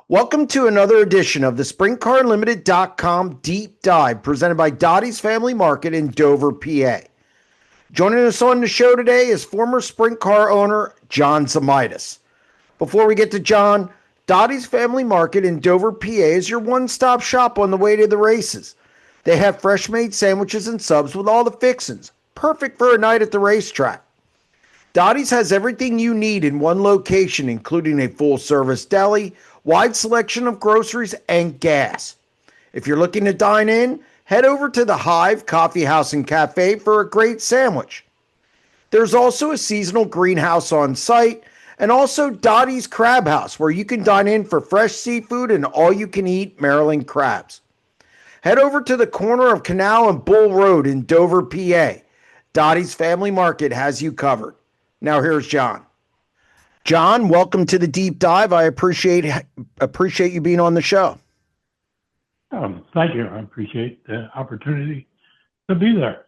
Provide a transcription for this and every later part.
Welcome to another edition of the SprintCarUnlimited.com Deep Dive presented by Dottie's Family Market in Dover, PA. Joining us on the show today is former sprint car owner John Zemaitis. Before we get to John, Dottie's Family Market in Dover, PA is your one-stop shop on the way to the races. They have fresh-made sandwiches and subs with all the fixins, perfect for a night at the racetrack. Dottie's has everything you need in one location, including a full-service deli, wide selection of groceries, and gas. If you're looking to dine in, head over to the Hive Coffee House and Cafe for a great sandwich. There's also a seasonal greenhouse on site, and also Dottie's Crab House, where you can dine in for fresh seafood and all-you-can-eat Maryland crabs. Head over to the corner of Canal and Bull Road in Dover, PA. Dottie's Family Market has you covered. Now here's John. John, welcome to the deep dive. I appreciate you being on the show. Thank you. I appreciate the opportunity to be there.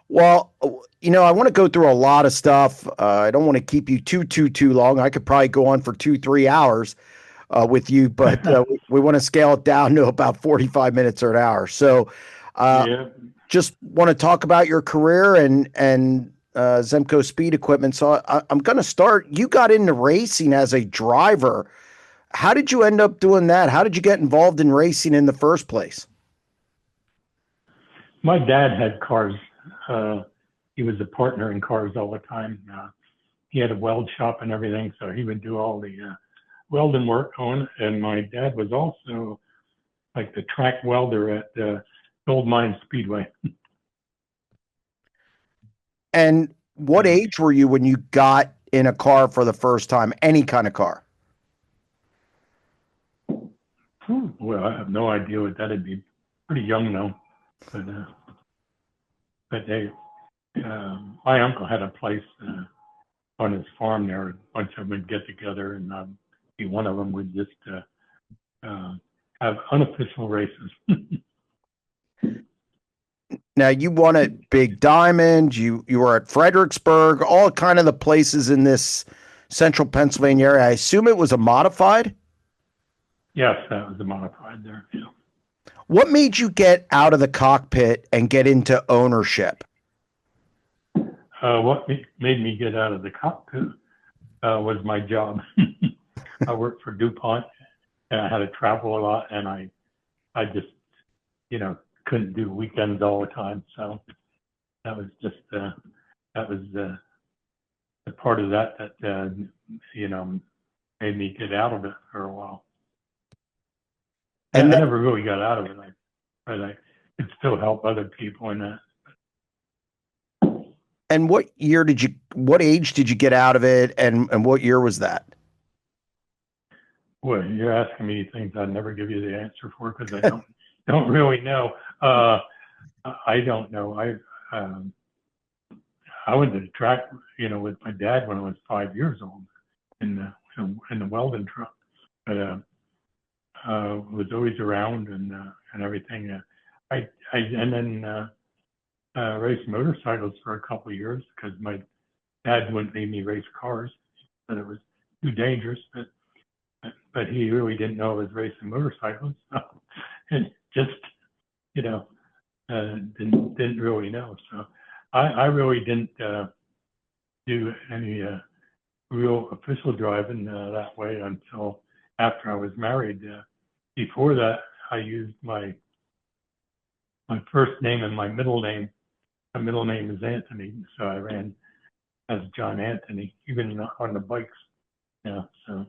Well, I want to go through a lot of stuff. I don't want to keep you too long. I could probably go on for 2-3 hours with you, but we want to scale it down to about 45 minutes or an hour. So just want to talk about your career and Zemco Speed Equipment. So I'm going to start. You got into racing as a driver. How did you end up doing that? How did you get involved in racing in the first place? My dad had cars. He was a partner in cars all the time. He had a weld shop and everything, so he would do all the welding work on. And my dad was also like the track welder at Gold Mine Speedway. And what age were you when you got in a car for the first time, any kind of car? Well, I have no idea what that'd be. Pretty young though. But my uncle had a place on his farm there. A bunch of them would get together, and one of them would just have unofficial races. Now, you won at Big Diamond, you were at Fredericksburg, all kind of the places in this central Pennsylvania area. I assume it was a modified? Yes, that was a modified there, yeah. What made you get out of the cockpit and get into ownership? What made me get out of the cockpit was my job. I worked for Dupont, and I had to travel a lot, and I just, couldn't do weekends all the time. So that was just the part of that made me get out of it for a while. And I never really got out of it. I could still help other people in that. And what age did you get out of it, and what year was that? Well, you're asking me things I'd never give you the answer for because I don't really know. I don't know. I went to the track, with my dad when I was 5 years old in the welding truck. But was always around and everything. I raced motorcycles for a couple of years because my dad wouldn't leave me race cars. He said it was too dangerous, but he really didn't know I was racing motorcycles. So, and just, didn't really know. So I really didn't do any real official driving that way until after I was married. Before that, I used my first name and my middle name. My middle name is Anthony, so I ran as John Anthony, even on the bikes. Yeah, so.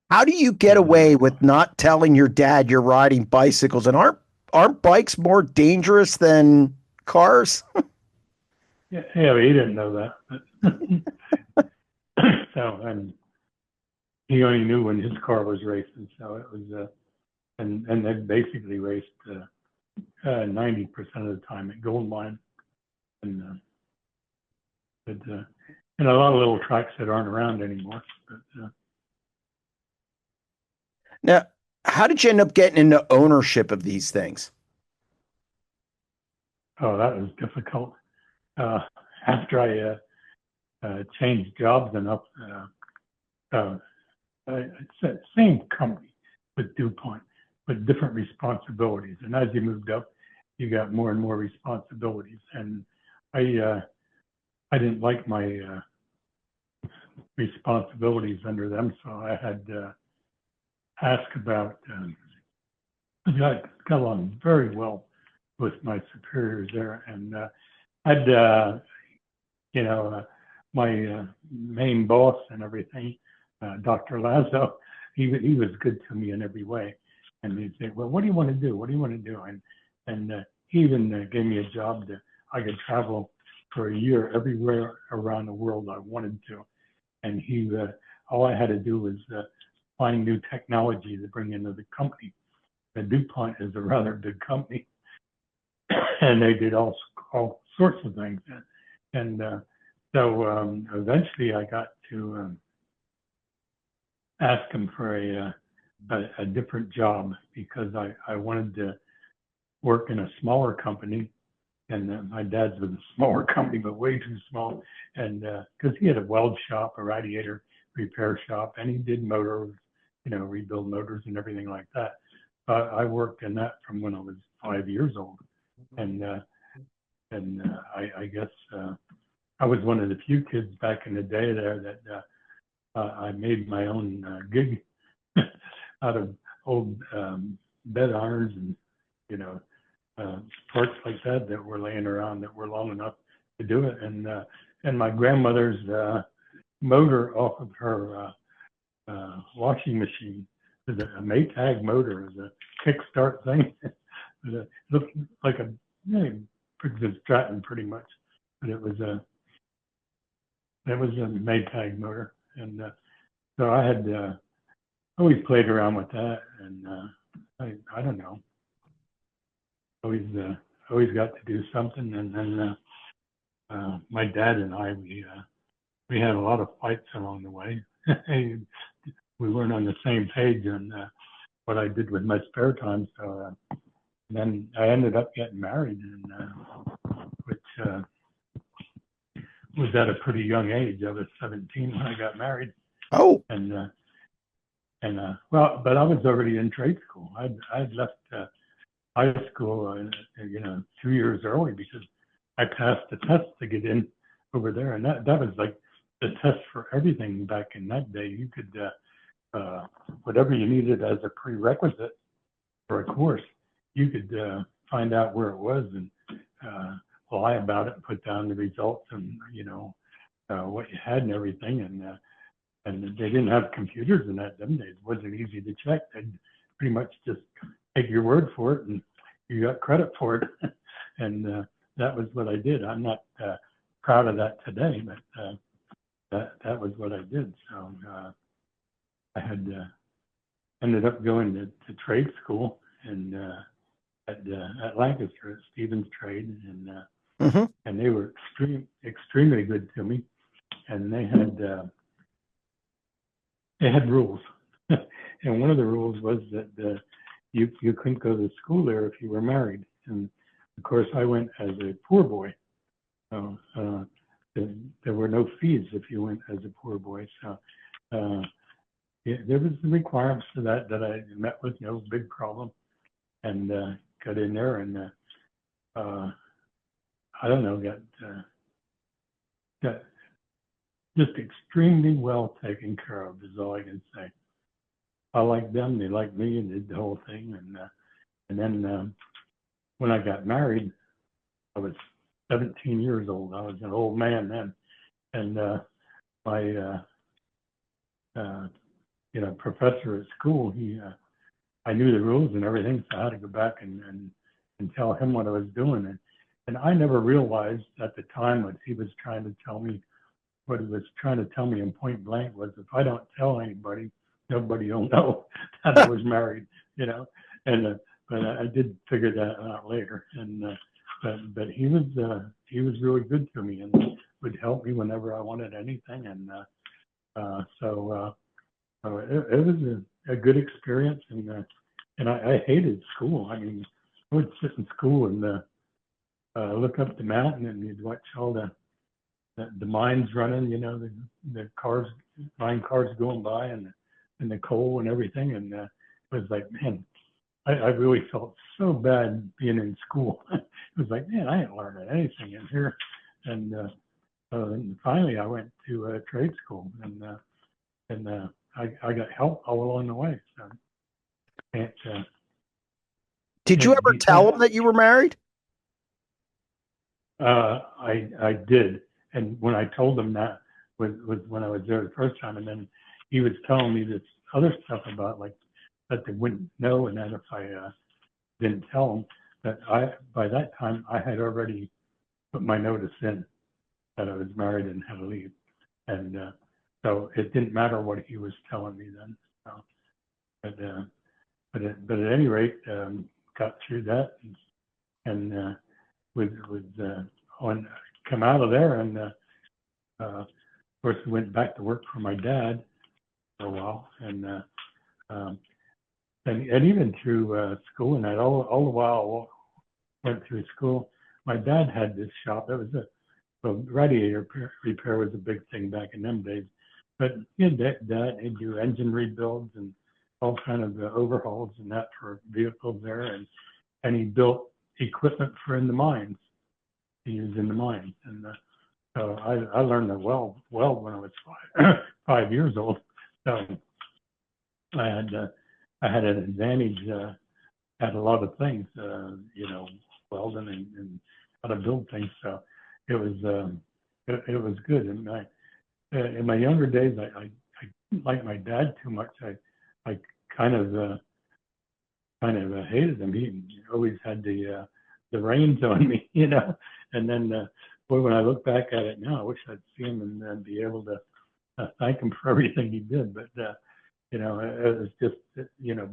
How do you get away with not telling your dad you're riding bicycles? And aren't bikes more dangerous than cars? Yeah, he didn't know that. So, and he only knew when his car was racing. So it was, and they basically raced 90% of the time at Gold Mine, and a lot of little tracks that aren't around anymore. But, now, how did you end up getting into ownership of these things? Oh, that was difficult. After I changed jobs enough, it's the same company with Dupont, but different responsibilities. And as you moved up, you got more and more responsibilities. And I didn't like my responsibilities under them, so I had asked about. I got along very well with my superiors there, and my main boss and everything, Dr. Lazo, he was good to me in every way. And he'd say, well, what do you want to do? What do you want to do? And he even gave me a job that I could travel for a year everywhere around the world I wanted to. And all I had to do was find new technology to bring into the company. And Dupont is a rather big company, and they did all sorts of things. And so eventually I got to ask him for a different job because I wanted to work in a smaller company. And my dad's was a smaller company, but way too small. And because he had a weld shop, a radiator repair shop, and he did motors, rebuild motors and everything like that. I worked in that from when I was 5 years old. And I guess I was one of the few kids back in the day there that I made my own gig out of old bed irons and, parts like that were laying around that were long enough to do it. And my grandmother's motor off of her washing machine was a Maytag motor, it was a kickstart thing. It looked like a Stratton pretty much, but it was a Maytag motor. And so I had always played around with that, and I don't know, always got to do something. And then my dad and I, we had a lot of fights along the way. We weren't on the same page on what I did with my spare time. So then I ended up getting married, and which was at a pretty young age. I was 17 when I got married. Oh. Well, but I was already in trade school. I'd left high school, 2 years early because I passed the test to get in over there, and that was like the test for everything back in that day. You could whatever you needed as a prerequisite for a course, you could find out where it was and lie about it, put down the results and what you had and everything. And they didn't have computers in them days. It wasn't easy to check. They'd pretty much just take your word for it and you got credit for it. And that was what I did. I'm not proud of that today, but that was what I did. So I had ended up going to trade school and at Lancaster at Stevens Trade, and and they were extremely good to me, and they had rules, and one of the rules was that you couldn't go to school there if you were married, and of course I went as a poor boy, so there were no fees if you went as a poor boy. So there was the requirements for that I met with no big problem, and got in there and I don't know, got just extremely well taken care of is all I can say. I liked them, they liked me, and did the whole thing. And then when I got married, I was 17 years old. I was an old man then, and my professor at school, I knew the rules and everything, so I had to go back and tell him what I was doing. And I never realized at the time what he was trying to tell me. What he was trying to tell me in point blank was, if I don't tell anybody, nobody will know that I was married, And but I did figure that out later. And but he was really good to me and would help me whenever I wanted anything. And so it was a good experience. And I hated school. I mean, I would sit in school and look up the mountain, and you'd watch all the mines running, the mine cars going by, and and the coal and everything. And it was like, man, I really felt so bad being in school. It was like, man, I ain't learning anything in here. And and finally, I went to trade school, and I got help all along the way. So, and, Did you ever tell them that you were married? I did, and when I told him that was when I was there the first time, and then he was telling me this other stuff about like that they wouldn't know, and that if I didn't tell them that by that time I had already put my notice in that I was married and had to leave, and so it didn't matter what he was telling me then. So, but at any rate, got through that, and was on come out of there, and of course went back to work for my dad for a while, and even through school and that all the while went through school. My dad had this shop. That was radiator repair was a big thing back in them days, but he did that. He'd do engine rebuilds and all kind of overhauls and that for vehicles there, and he built equipment for in the mines. He used in the mines, and so I learned that well when I was 5 years old. So I had an advantage at a lot of things, welding and how to build things. So it was good. And in my younger days, I didn't like my dad too much. I kind of hated him. He always had the reins on me, And then, boy, when I look back at it now, I wish I'd see him and be able to thank him for everything he did. But it was just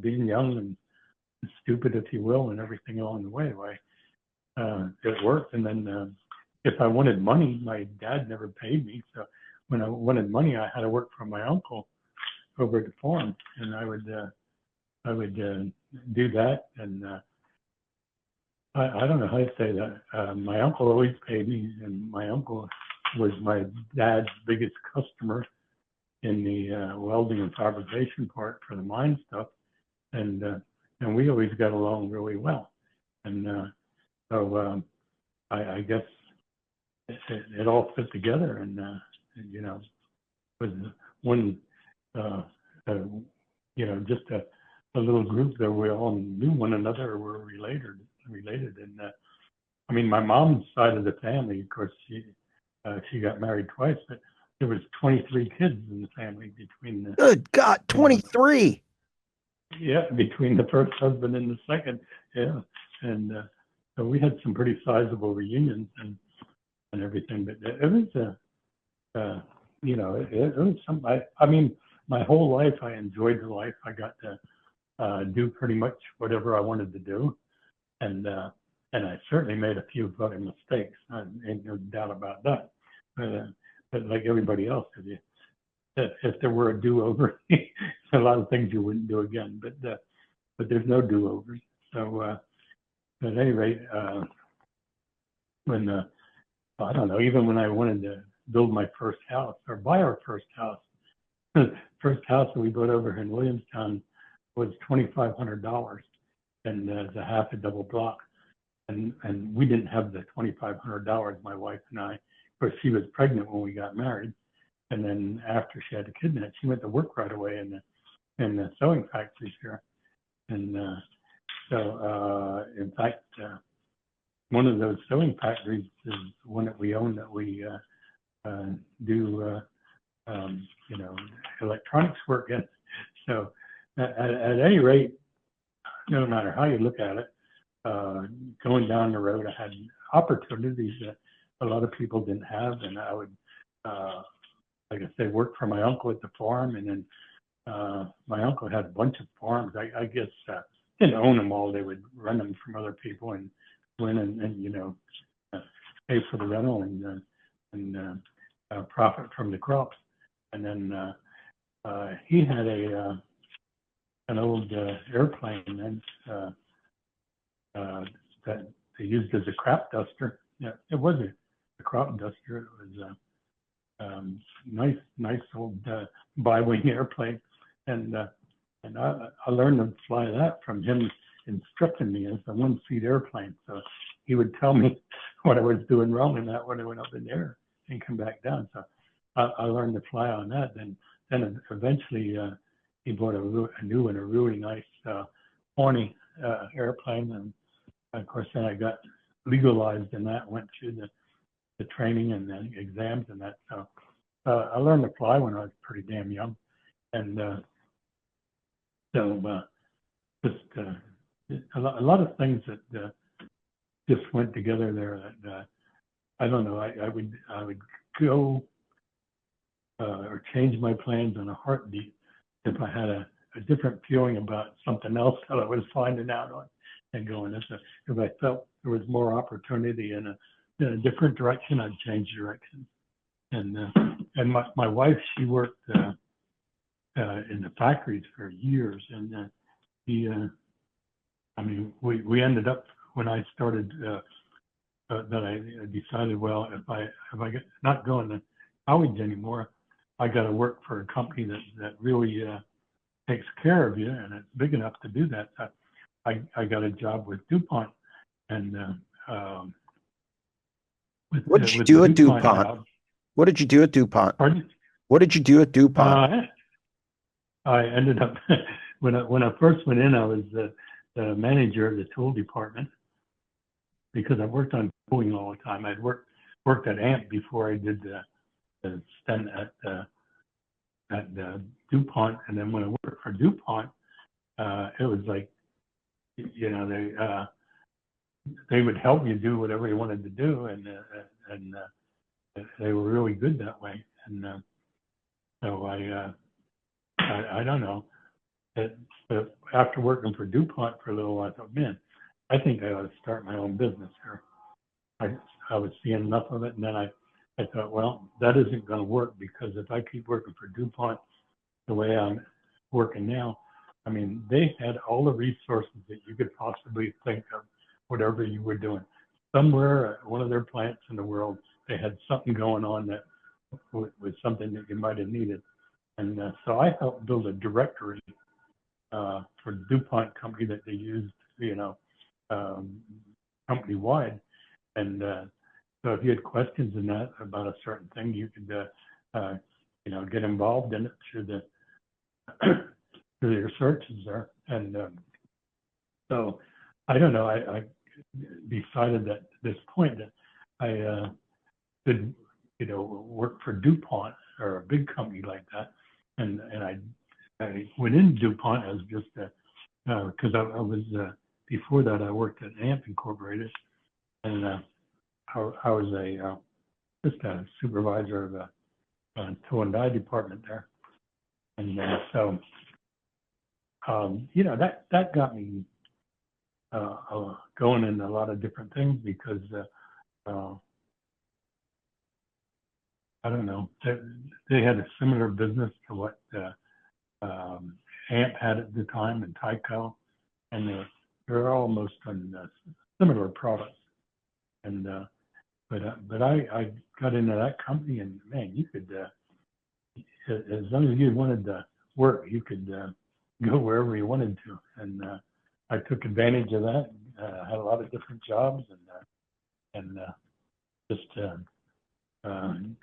being young and stupid, if you will, and everything along the way. It worked. And then if I wanted money, my dad never paid me. So when I wanted money, I had to work for my uncle over at the farm, and I would do that. And I don't know how to say that. My uncle always paid me, and my uncle was my dad's biggest customer in the welding and fabrication part for the mine stuff, and we always got along really well. And so I guess it all fit together, and was one just a little group that we all knew one another, were related, and I mean, my mom's side of the family, of course, she got married twice, but there was 23 kids in the family between the. Good God, 23. Between the first husband and the second, and so we had some pretty sizable reunions and everything. But it was it was something. I mean, my whole life I enjoyed the life. I got to do pretty much whatever I wanted to do, and I certainly made a few funny mistakes. Ain't no doubt about that. But like everybody else, if there were a do-over, a lot of things you wouldn't do again. But there's no do-overs. So at any rate, when I don't know, even when I wanted to build my first house or buy our first house, first house that we bought over in Williamstown was $2,500, and it's a half a double block. And we didn't have the $2,500, my wife and I. Of course, she was pregnant when we got married, and then after she had a kid, she went to work right away in the sewing factories here. And so, in fact, one of those sewing factories is one that we own, that we do electronics work in. So at any rate, no matter how you look at it, going down the road, I had opportunities that a lot of people didn't have, and I would, like I say, work for my uncle at the farm, and then my uncle had a bunch of farms. I guess didn't own them all; they would rent them from other people and win and pay for the rental and profit from the crops. And then he had an old airplane that they used as a crop duster. Yeah, it was a crop duster. It was a nice old bi-wing airplane, and I learned to fly that from him instructing me as a one-seat airplane. So he would tell me what I was doing wrong in that when I went up in the air and come back down. So I learned to fly on that. Then eventually he bought a new and a really nice horny airplane, and of course then I got legalized in that. Went through the training and the exams and that. So I learned to fly when I was pretty damn young, and just a lot of things that just went together there. That I don't know. I would go or change my plans in a heartbeat if I had a different feeling about something else that I was finding out on and going. If I felt there was more opportunity in a different direction, I'd change direction. And my wife, she worked in the factories for years, and I mean, we ended up when I started that I decided, well, if I get not going to college anymore, I got to work for a company that really takes care of you, and it's big enough to do that. So I got a job with Dupont, and what did you do at Dupont? Job, what did you do at Dupont? Pardon? What did you do at Dupont? I ended up when I first went in, I was the manager of the tool department because I worked on tooling all the time. I'd worked at AMP before I did the stint at Dupont, and then when I worked for Dupont, it was like, you know, they would help you do whatever you wanted to do, and they were really good that way. And so I don't know. But after working for Dupont for a little while, I thought, man, I think I ought to start my own business here. I was seeing enough of it, and then I thought, well, that isn't going to work, because if I keep working for Dupont the way I'm working now, I mean, they had all the resources that you could possibly think of, whatever you were doing. Somewhere at one of their plants in the world, they had something going on that was something that you might have needed. And so I helped build a directory for the DuPont company that they used, you know, company-wide. And so if you had questions in that about a certain thing, you could, you know, get involved in it through your searches there. And so I don't know, I decided that at this point that I could, you know, work for DuPont or a big company like that. And I went into DuPont as just because I was before that I worked at AMP Incorporated, and I was just a supervisor of a tool and die department there, and so you know, that got me going in a lot of different things, because I don't know, they had a similar business to what AMP had at the time, and Tyco, and they're almost on similar products. And but I got into that company, and man, you could as long as you wanted to work, you could go wherever you wanted to. And I took advantage of that. Had a lot of different jobs, and just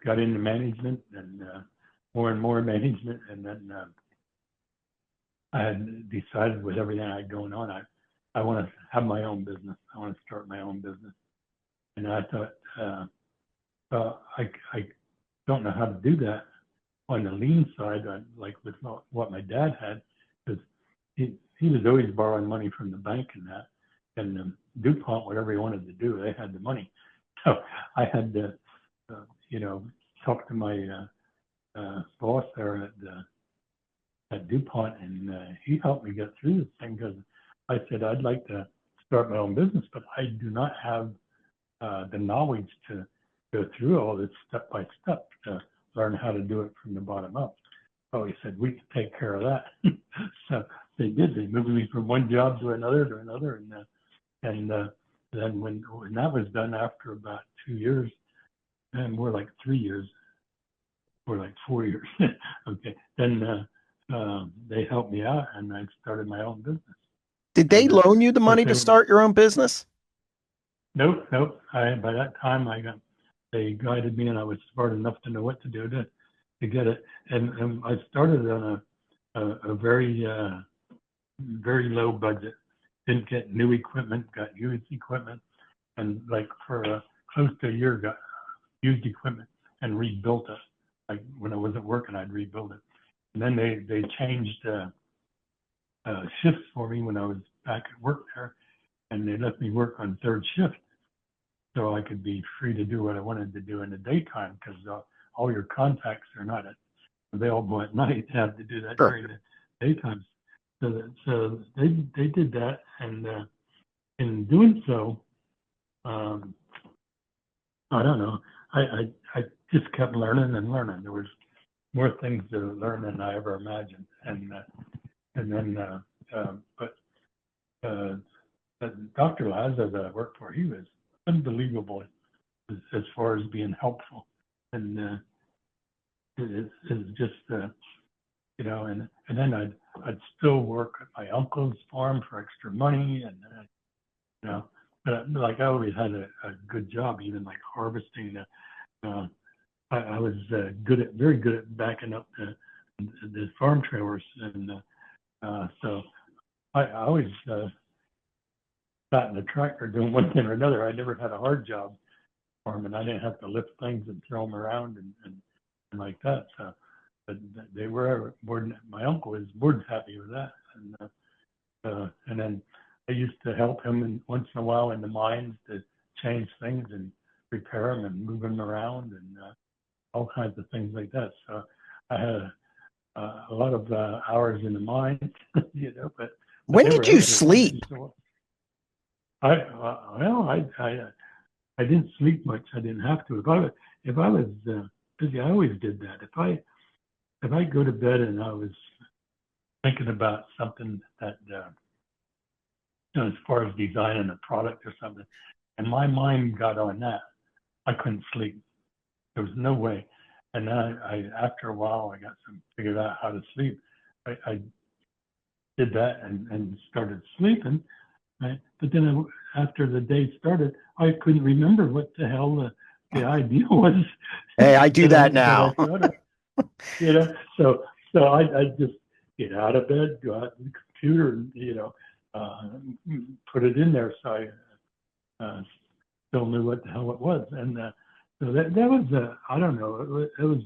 got into management, and more management, and then I had decided with everything I had going on, I want to have my own business. I want to start my own business. And I thought, I don't know how to do that on the lean side, like with what my dad had, because he was always borrowing money from the bank and that. And DuPont, whatever he wanted to do, they had the money. So I had to, you know, talk to my boss there at DuPont, and he helped me get through this thing, because I said, I'd like to start my own business, but I do not have the knowledge to go through all this step by step to learn how to do it from the bottom up. Oh, he said, we can take care of that. So they did. They moved me from one job to another, and then when that was done, after about 2 years, and more like 3 years, or like 4 years, okay, then they helped me out, and I started my own business. Did they And, loan you the of course, money to start your own business? nope, nope. By that time, they guided me, and I was smart enough to know what to do to get it. And I started on a very very low budget. Didn't get new equipment, got used equipment, and like for close to a year, got used equipment and rebuilt it. Like when I wasn't working, I'd rebuild it. And then they changed shifts for me when I was back at work there, and they let me work on third shift, so I could be free to do what I wanted to do in the daytime, because all your contacts are not available at night. You have to do that Sure. during the daytime. So they did that, and in doing so, I don't know. I just kept learning and learning. There was more things to learn than I ever imagined, and then but Dr. Laz, that I worked for, he was unbelievable as far as being helpful, and it's just you know, and then I'd still work at my uncle's farm for extra money, and you know, but like I always had a good job, even like harvesting. I was very good at backing up the farm trailers, and so I always sat in the tractor doing one thing or another. I never had a hard job farming. I didn't have to lift things and throw them around and like that. So, but they were my uncle was more than happy with that, and then I used to help him once in a while in the mines to change things and repair them and move them around, and all kinds of things like that. So I had a lot of hours in the mines, you know. But When they did were you everywhere. sleep? I didn't sleep much. I didn't have to. If I was busy, I always did that. If I go to bed and I was thinking about something that you know, as far as designing a product or something, and my mind got on that, I couldn't sleep. There was no way. And then I after a while, I got figured out how to sleep. I did that and started sleeping. Right? But then after the day started, I couldn't remember what the hell the idea was. Hey, I do that now. I thought of, you know, so I just get out of bed, go out to the computer, and you know, put it in there, so I still knew what the hell it was. And so that was I don't know, it was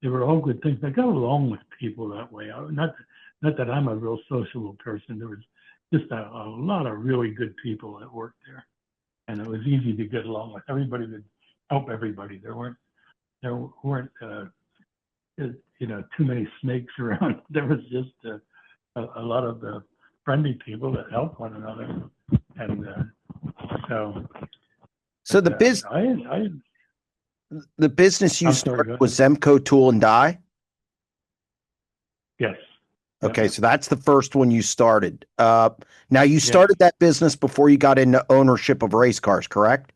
they were all good things. I got along with people that way. Not that I'm a real sociable person. There was just a lot of really good people that worked there, and it was easy to get along with. Everybody would help everybody. There weren't you know, too many snakes around. There was just a lot of friendly people that helped one another, and So the the business you I'm sorry, started was Zemco Tool and Die? Yes. Okay, Yeah. so that's the first one you started. Now you started that business before you got into ownership of race cars, correct?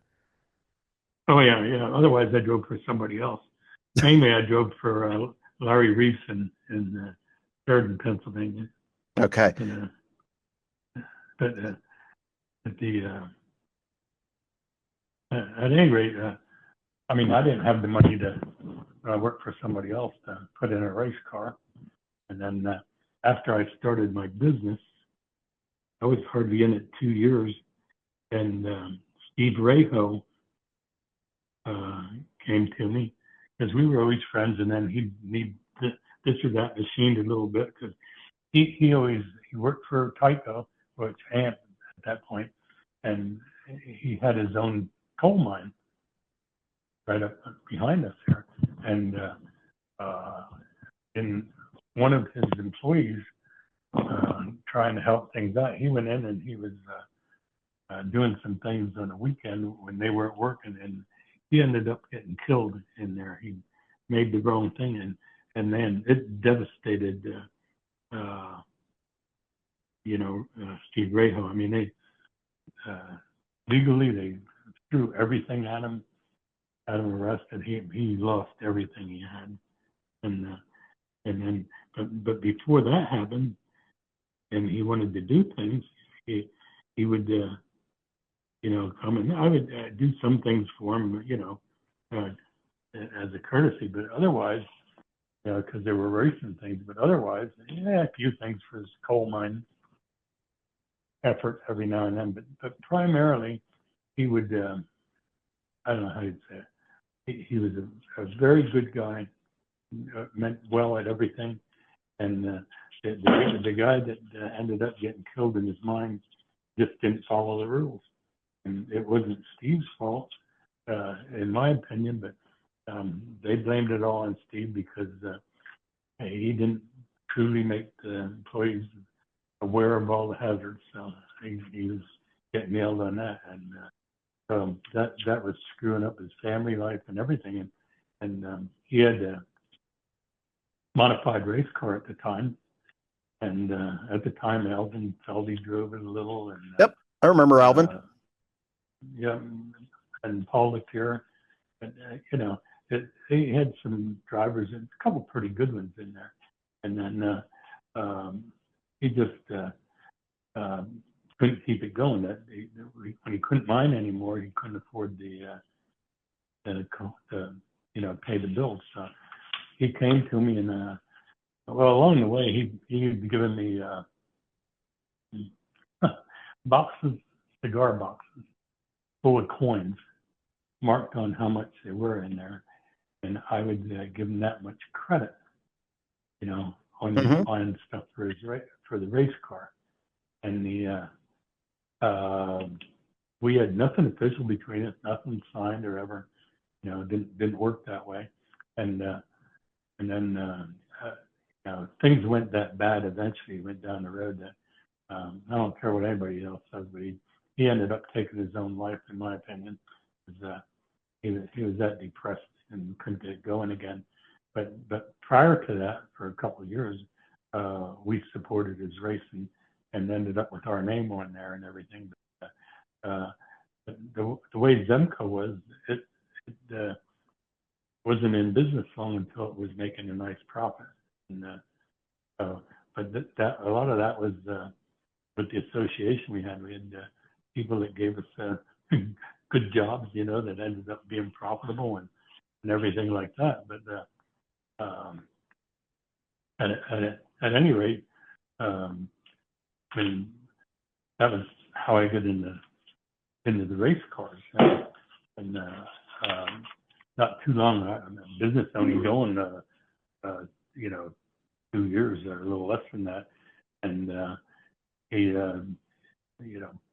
Oh yeah, yeah. Otherwise, I drove for somebody else. Mainly, I drove for Larry Reese in Sheridan, Pennsylvania. Okay. And, but at the at any rate, I mean, I didn't have the money to work for somebody else to put in a race car. And then after I started my business, I was hardly in it 2 years, and Steve Raho came to me because we were always friends, and then he'd need this or that machined a little bit because he worked for Tyco, which AMP at that point, and he had his own coal mine right up behind us here, and in one of his employees trying to help things out, he went in and he was doing some things on the weekend when they weren't working, and he ended up getting killed in there. He made the wrong thing, and then it devastated you know, Steve Raho. I mean, they legally they threw everything at him, had him arrested. He lost everything he had, and then but before that happened, and he wanted to do things, he would come and I would do some things for him, as a courtesy, but otherwise, because they were racing things, but otherwise, a few things for his coal mine effort every now and then, but primarily he would, I don't know how you'd say it. He was a very good guy, meant well at everything, and the guy that ended up getting killed in his mine just didn't follow the rules, and it wasn't Steve's fault, in my opinion, but they blamed it all on Steve because he didn't truly make the employees aware of all the hazards, so he was getting nailed on that, and that was screwing up his family life and everything, and he had a modified race car at the time, and at the time Alvin Feldy drove it a little, and yep, I remember Alvin. Yeah, and Paul Leclerc, and he had some drivers and a couple pretty good ones in there, and then he just couldn't keep it going. When he couldn't mine anymore, he couldn't afford the pay the bills. So he came to me, and along the way he had given me cigar boxes full of coins marked on how much they were in there, and I would give him that much credit, on buying stuff for the race car. And we had nothing official between us, nothing signed or ever, didn't work that way. And then things went that bad. Eventually, went down the road that I don't care what anybody else says, but he ended up taking his own life, in my opinion. He was that depressed and couldn't get going again. But prior to that, for a couple of years, we supported his racing and ended up with our name on there and everything. But the way Zemco was, it wasn't in business long until it was making a nice profit. And but that a lot of that was with the association we had. We had people that gave us good jobs, that ended up being profitable and everything like that. But at any rate, when that was how I got into the race cars, and not too long, business only going, 2 years or a little less than that, and he,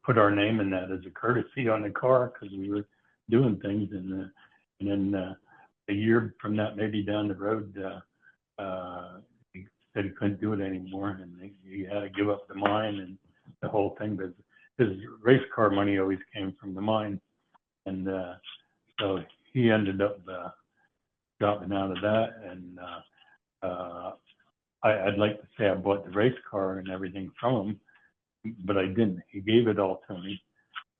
put our name in that as a courtesy on the car because we were doing things, and then a year from that, maybe down the road, he said he couldn't do it anymore, and he had to give up the mine and the whole thing. But his race car money always came from the mine, and so he ended up dropping out of that. And I'd like to say I bought the race car and everything from him, but I didn't. He gave it all to me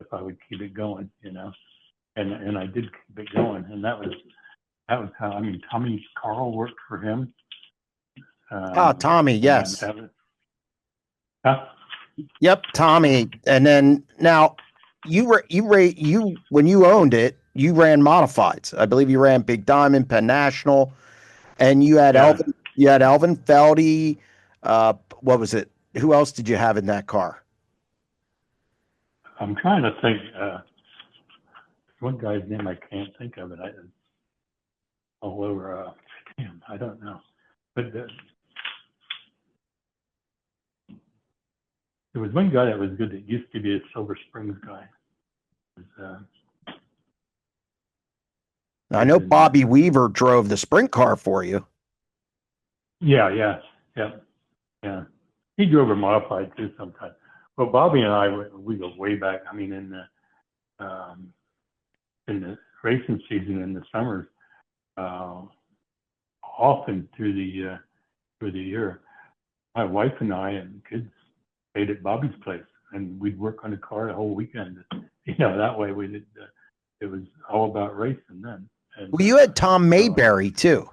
if I would keep it going, and I did keep it going, and that was how. I mean, Tommy Carl worked for him. Tommy, yes. Yep, Tommy. And then now when you owned it, you ran modifieds. I believe you ran Big Diamond, Penn National, and you had Alvin. You had Alvin Feldy. What was it? Who else did you have in that car? I'm trying to think. One guy's name I can't think of it. All over. Damn, I don't know. But there was one guy that was good that used to be a Silver Springs guy. I know Bobby Weaver drove the sprint car for you. Yeah. He drove a modified too sometimes. Well, Bobby and I, we go way back. I mean, in the racing season in the summers, often through the year, my wife and I and kids stayed at Bobby's place, and we'd work on the car the whole weekend. That way we did. It was all about racing then. And, well, you had Tom Mayberry too.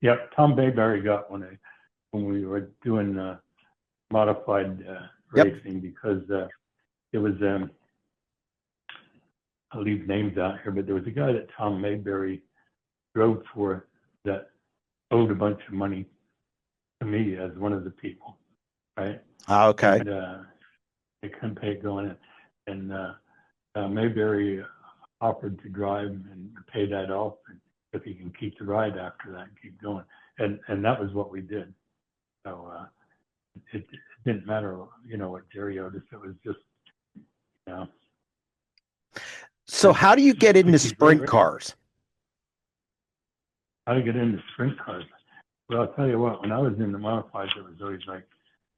Yep, Tom Bayberry got one when we were doing modified racing because it was, I'll leave names out here, but there was a guy that Tom Mayberry drove for that owed a bunch of money to me as one of the people, right? Okay. And they couldn't pay it going in. And Mayberry offered to drive and pay that off and if he can keep the ride after that and keep going. And that was what we did. So it didn't matter, what Jerry owed us. It was just, So how do you get into sprint cars? How to get into sprint cars? Well, I'll tell you what, when I was in the modifieds, it was always like,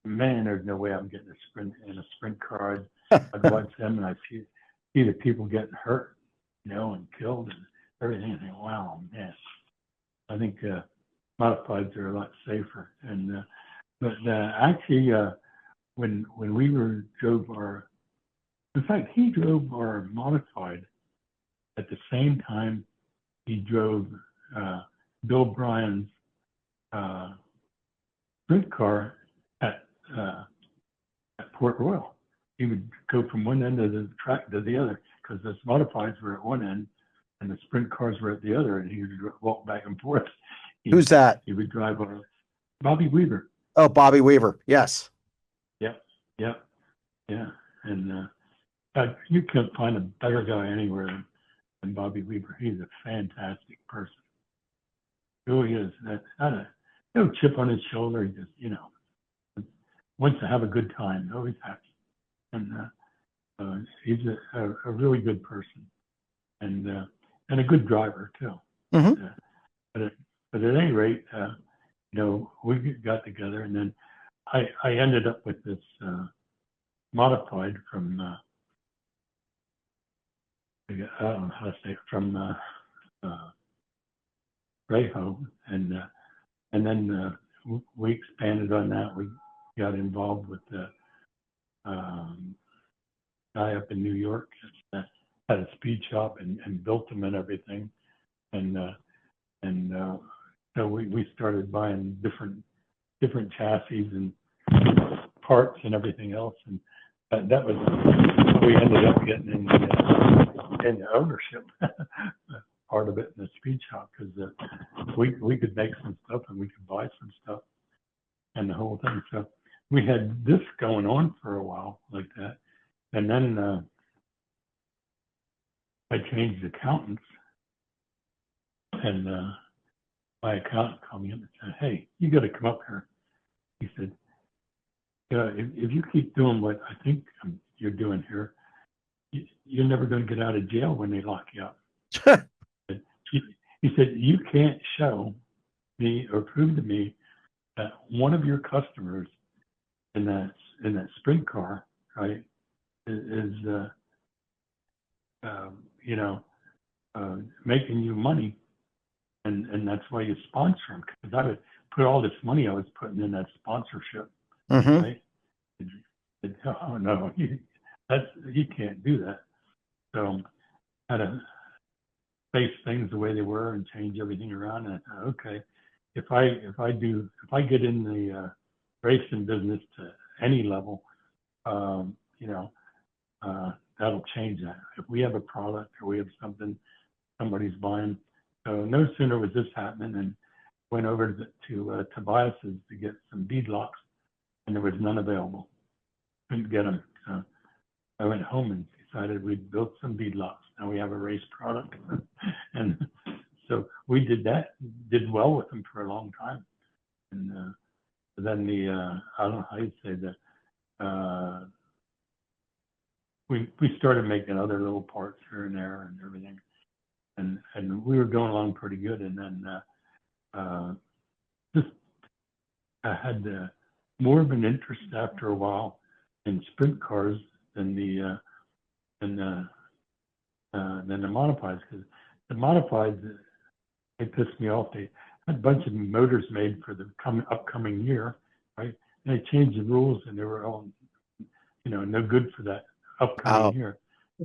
man, there's no way I'm getting in a sprint car. I'd watch them and I'd see the people getting hurt, and killed and everything. And think, wow, man, I think modifieds are a lot safer. And but actually, when we drove our, in fact, he drove our modified at the same time he drove Bill Bryan's sprint car at Port Royal. He would go from one end of the track to the other because the modifieds were at one end and the sprint cars were at the other, and he would walk back and forth. Who's that? He would drive on Bobby Weaver. Oh, Bobby Weaver. Yes. Yeah. And you can't find a better guy anywhere than Bobby Weaver. He's a fantastic person. He really is. No chip on his shoulder. He just, wants to have a good time. Always happy. And he's a really good person and a good driver too. Mm-hmm. But at any rate, we got together, and then I ended up with this modified from I don't know how to say it, from Reho, and then we expanded on that. We got involved with the guy up in New York that had a speed shop and built them and everything, and so we started buying different chassis and parts and everything else, and that was how we ended up getting in the ownership part of it in the speed shop, because we could make some stuff and we could buy some stuff and the whole thing. So we had this going on for a while like that, and then I changed accountants, and my accountant called me up and said, "Hey, you got to come up here." He said, if you keep doing what I think you're doing here, you're never going to get out of jail when they lock you up." He said, "You can't show me or prove to me that one of your customers in that sprint car, right, is making you money, and that's why you sponsor them." Because I would put all this money I was putting in that sponsorship. Mm-hmm. Right? Said, "Oh no, you can't do that." So I had to face things the way they were and change everything around. And I thought, okay, if I get in the racing business to any level, that'll change that. If we have a product or we have something somebody's buying. So no sooner was this happening and went over to Tobias's to get some bead locks, and there was none available. Couldn't get them. So I went home and decided we'd build some bead locks. Now we have a race product. And so we did that, did well with them for a long time. And then I don't know how you say that, we started making other little parts here and there and everything. And we were going along pretty good. And then just I had more of an interest after a while in sprint cars than the modifieds, because the modifieds, they pissed me off. They had a bunch of motors made for the upcoming year, right? And they changed the rules, and they were all, no good for that upcoming year.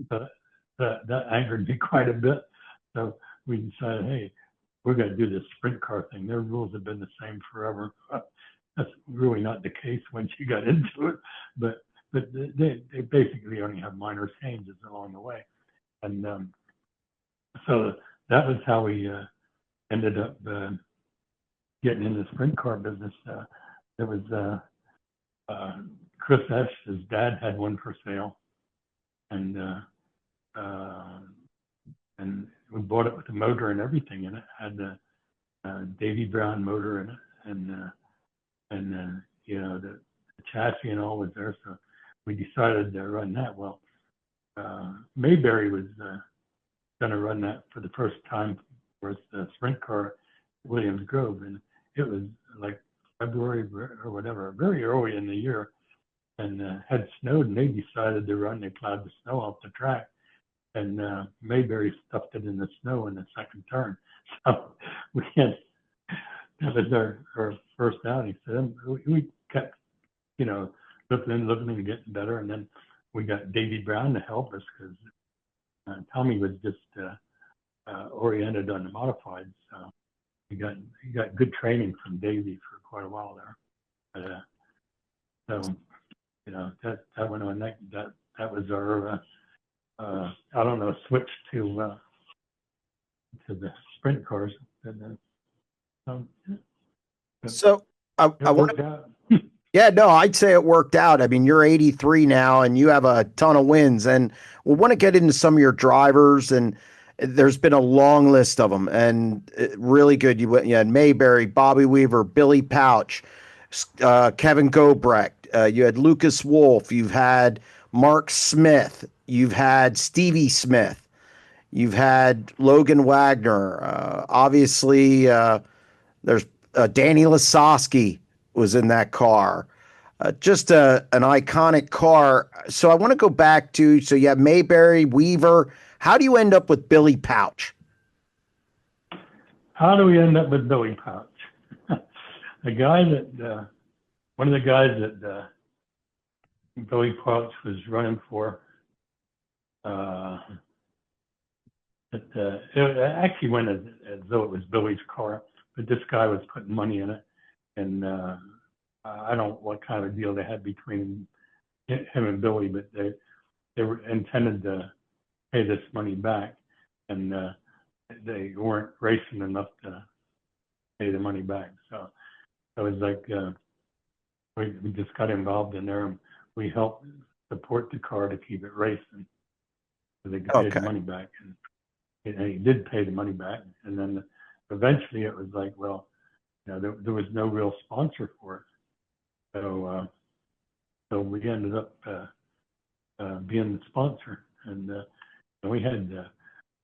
But that angered me quite a bit. So we decided, hey, we're going to do this sprint car thing. Their rules have been the same forever. That's really not the case once you got into it, but they basically only have minor changes along the way. And so that was how we ended up getting in the sprint car business. There was Chris His dad had one for sale, and we bought it with the motor and everything in it. Had the Davy Brown motor in it, and you know, the chassis and all was there. So we decided to run that. Well, Mayberry was going to run that for the first time for the sprint car at Williams Grove, and it was like February or whatever, very early in the year, and had snowed, and they decided to run. They plowed the snow off the track, and Mayberry stuffed it in the snow in the second turn. So we had, that was our first outing. So then we kept, you know, looking and getting better, and then we got Davy Brown to help us because Tommy was just oriented on the modified. So he got good training from Davy for quite a while there. But, so you know, that went on. That was our I don't know, switch to the sprint cars. So I want to. Yeah, no, I'd say it worked out. I mean, you're 83 now and you have a ton of wins, and we want to get into some of your drivers, and there's been a long list of them and really good. You had Mayberry, Bobby Weaver, Billy Pouch, Kevin Gobrecht. You had Lucas Wolf. You've had Mark Smith. You've had Stevie Smith. You've had Logan Wagner. Obviously, there's Danny Lasowski was in that car. Just an iconic car. So I want to go back to, so you have Mayberry, Weaver. How do you end up with Billy Pouch? How do we end up with Billy Pouch? The guy that, one of the guys that Billy Pouch was running for, it actually went as though it was Billy's car, but this guy was putting money in it. And I don't know what kind of deal they had between him and Billy, but they were intended to pay this money back, and they weren't racing enough to pay the money back. So it was like we just got involved in there, and we helped support the car to keep it racing, so they could pay the money back. And he did pay the money back, and then eventually it was like, well, you know, there was no real sponsor for it. So we ended up being the sponsor, and we had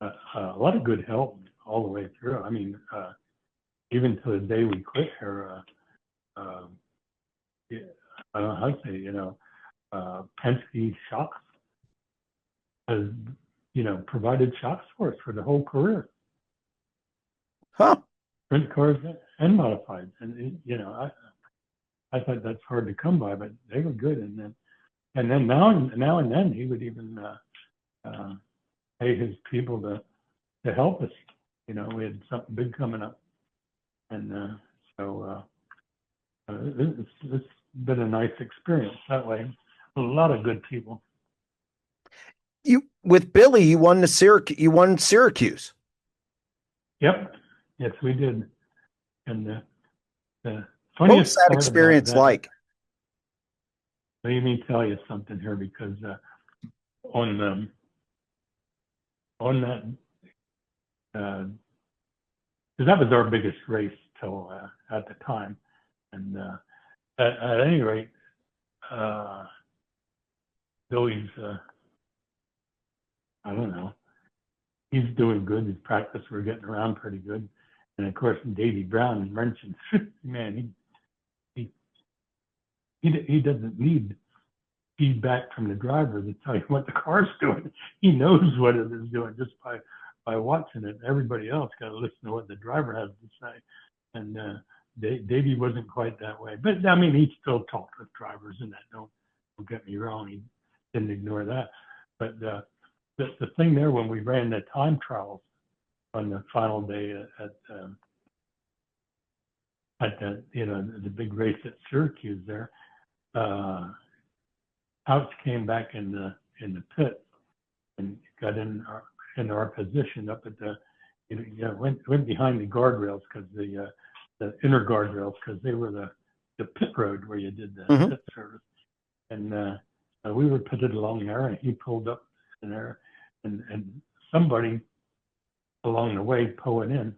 a lot of good help all the way through. I mean, even to the day we quit here, yeah, I don't know how to say, you know, Penske Shocks has, you know, provided shocks for us for the whole career. Huh. Sprint cars and modifieds, and you know, I thought that's hard to come by, but they were good. And then now and then he would even pay his people to help us. You know, we had something big coming up, and so it's been a nice experience that way. A lot of good people. You with Billy, you won Syracuse. Yep. Yes, we did. And the what was that experience like? Let me tell you something here, because on that, because that was our biggest race till at the time, and at any rate, Billy's I don't know, he's doing good. His practice, we're getting around pretty good. And of course, Davy Brown mentioned, man, he doesn't need feedback from the driver to tell you what the car's doing. He knows what it is doing just by watching it. Everybody else got to listen to what the driver has to say. And Davy wasn't quite that way. But I mean, he still talked with drivers and that. Don't get me wrong. He didn't ignore that. But the thing there, when we ran the time trials, on the final day at the big race at Syracuse there. Ouch came back in the pit and got in our position up at the went behind the guardrails, because the inner guardrails, because they were the pit road where you did the pit service, and we were pitted along there, and he pulled up in there, and somebody along the way pulling in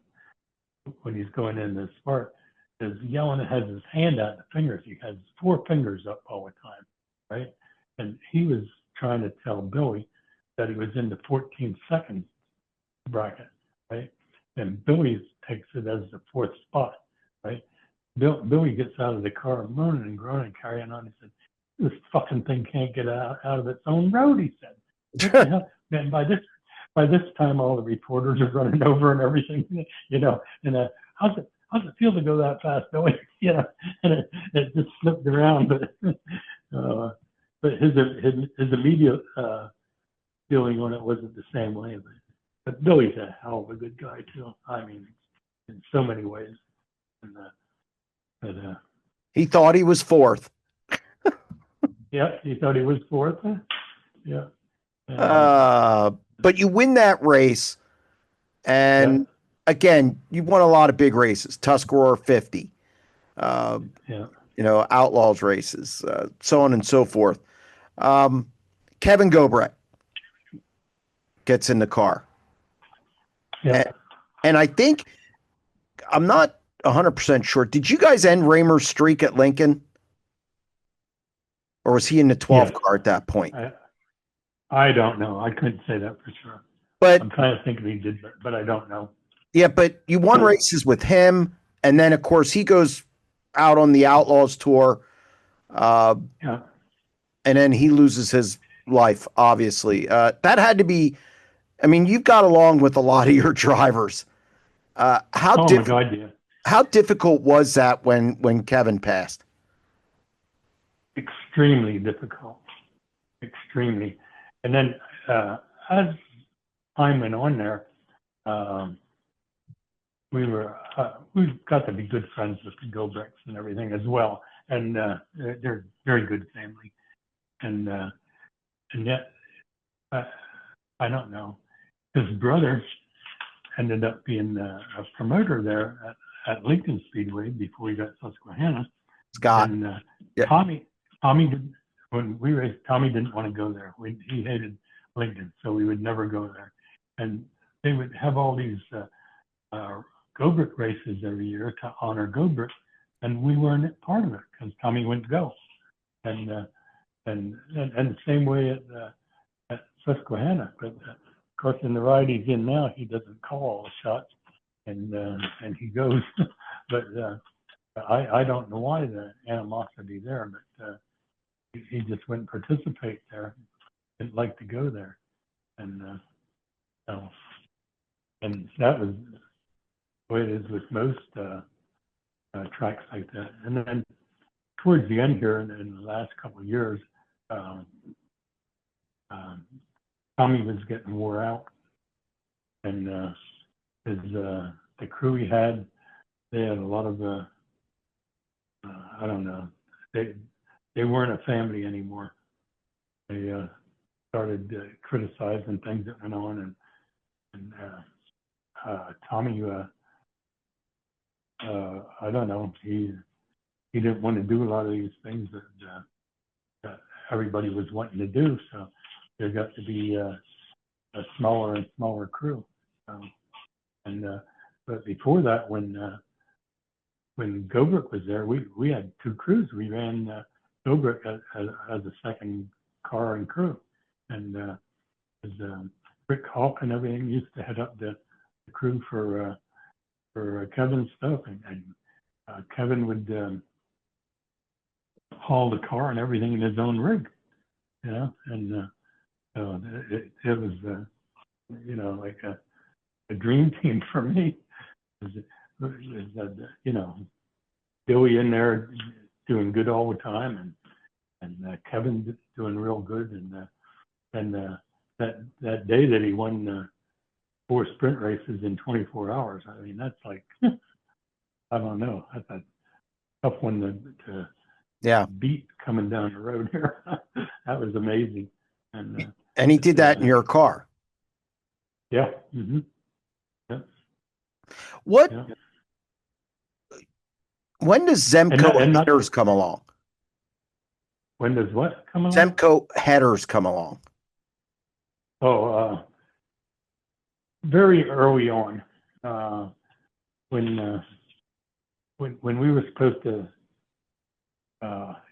when he's going in the sport is yelling and has his hand out, the fingers. He has 4 fingers up all the time, right? And he was trying to tell Billy that he was in the 14 seconds bracket, right? And Billy takes it as the 4th spot, right? Billy gets out of the car moaning and groaning, carrying on. He said, "This fucking thing can't get out of its own road," he said. What the hell? And by this time, all the reporters are running over and everything, and how's it feel to go that fast, Billy? And it just slipped around, but his immediate feeling on it wasn't the same way. But Billy's a hell of a good guy too. I mean, in so many ways. And, he thought he was 4th. Yeah, he thought he was 4th. Yeah. But you win that race, and again, you won a lot of big races, Tuscarora 50, Outlaws races, so on and so forth. Kevin Gobrecht gets in the car. Yeah. And I think, I'm not 100% sure, did you guys end Raymer's streak at Lincoln? Or was he in the 12 car at that point? I don't know. I couldn't say that for sure. But I'm kind of thinking he did, but I don't know. Yeah, but you won races with him, and then of course he goes out on the Outlaws tour. And then he loses his life, obviously. That had to be, I mean, you've got along with a lot of your drivers. How difficult was that when Kevin passed? Extremely difficult. Extremely. And then as time went on there, we got to be good friends with the Gobrechts and everything as well. And they're very good family. And yet, I don't know, his brother ended up being a promoter there at Lincoln Speedway before he got Susquehanna. Scott. And Tommy didn't, when we raced, Tommy didn't want to go there. He hated Lincoln, so we would never go there. And they would have all these Gobrecht races every year to honor Gobrecht, and we weren't part of it because Tommy wouldn't go. And the same way at Susquehanna. But of course, in the ride he's in now, he doesn't call all the shots, and he goes. But I don't know why the animosity there, but he just wouldn't participate there. Didn't like to go there, and that was the way it is with most tracks like that. And then towards the end here, in the last couple of years, Tommy was getting wore out, and the crew he had, they had a lot of I don't know, they weren't a family anymore. They started criticizing things that went on, and Tommy, I don't know, he didn't want to do a lot of these things that everybody was wanting to do, so there got to be a smaller and smaller crew. But before that, when Gobrecht was there, we had 2 crews. We ran Gobrecht as a second car and crew, and Rick Hawk and everything used to head up the crew for Kevin's stuff, and Kevin would haul the car and everything in his own rig, and it was like a dream team for me. Billy in there doing good all the time, and Kevin doing real good, and that day that he won 4 sprint races in 24 hours. I mean, that's like, I don't know. That's a tough one to Yeah. beat coming down the road here. That was amazing. And he did that in your car. Yeah. Mm-hmm. Yeah. What? Yeah. When does Zemco Headers come along? When does what come along? Zemco Headers come along. Oh, very early on, when we were supposed to,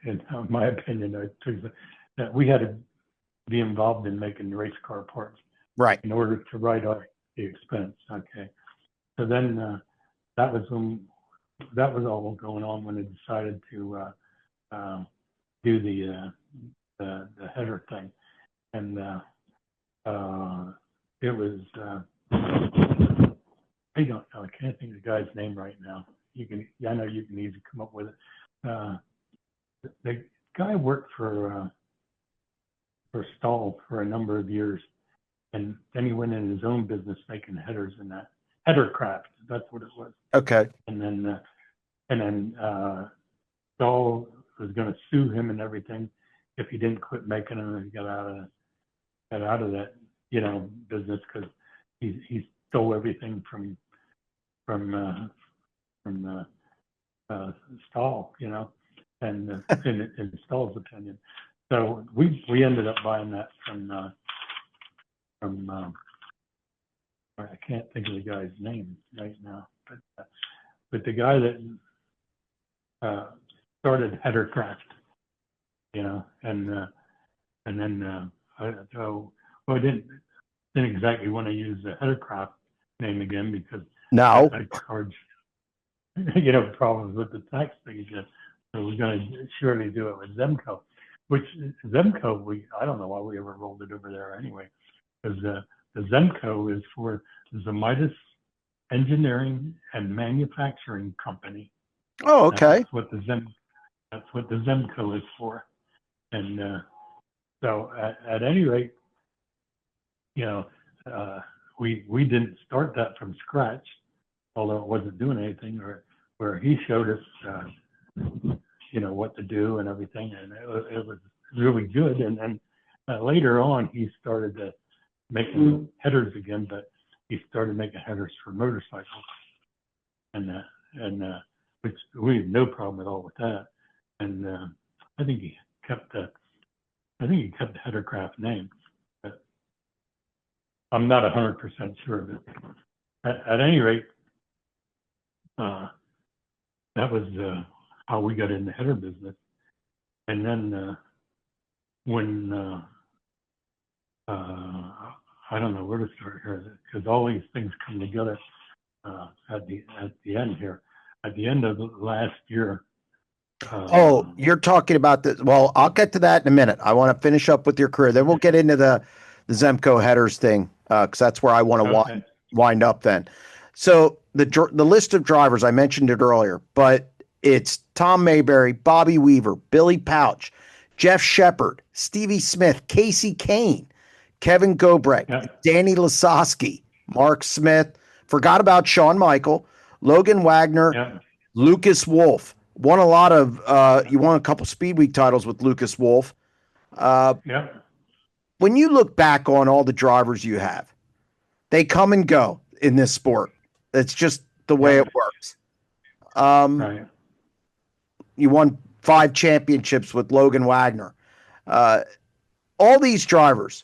in my opinion, that we had to be involved in making race car parts, right, in order to write off the expense. Okay, so then that was all going on when they decided to do the header thing, and it was I can't think of the guy's name right now. I know you can easily come up with it. The guy worked for Stahl for a number of years, and then he went in his own business making headers and that headercraft. That's what it was. Okay. And then Stahl was going to sue him and everything if he didn't quit making them and get out of that business, because he stole everything from Stahl, and in Stahl's opinion. So we ended up buying that from I can't think of the guy's name right now, but the guy that started Headercraft, and then I didn't exactly want to use the Headercraft name again, because no, I charge problems with the tax thing again. So we're going to surely do it with Zemco, which Zemco, I don't know why we ever rolled it over there anyway, because the Zemco is for Zemaitis Engineering and Manufacturing Company. Oh, okay. That's what the Zemco is for. And so at any rate, we didn't start that from scratch, although it wasn't doing anything, or where he showed us what to do and everything, and it was really good. And then later on, he started to making headers again, but he started making headers for motorcycles, and which we had no problem at all with that. And I think he kept the Headercraft name, but I'm not 100% sure of it. At any rate, that was how we got in the header business. And then when I don't know where to start here, because all these things come together at the end here. At the end of last year. You're talking about this. Well, I'll get to that in a minute. I want to finish up with your career. Then we'll get into the Zemco Headers thing, because that's where I want to wind up then. So the list of drivers, I mentioned it earlier, but it's Tom Mayberry, Bobby Weaver, Billy Pouch, Jeff Shepard, Stevie Smith, Casey Kane, Kevin Gobrecht, Danny Lasowski, Mark Smith, forgot about Shawn Michael, Logan Wagner, Lucas Wolf. Won a lot of you won a couple Speed Week titles with Lucas Wolf. When you look back on all the drivers you have, they come and go in this sport. It's just the way it works. Right. You won 5 championships with Logan Wagner. All these drivers,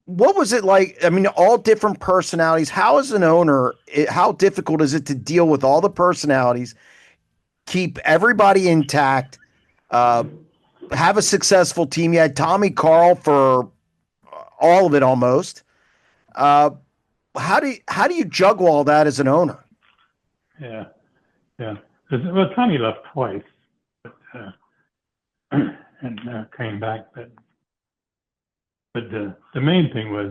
what was it like? I mean, all different personalities. How, as an owner, how difficult is it to deal with all the personalities, keep everybody intact, have a successful team? You had Tommy Carl for all of it almost. How do you juggle all that as an owner? Yeah. Well, Tommy left twice, but, and came back. But the main thing was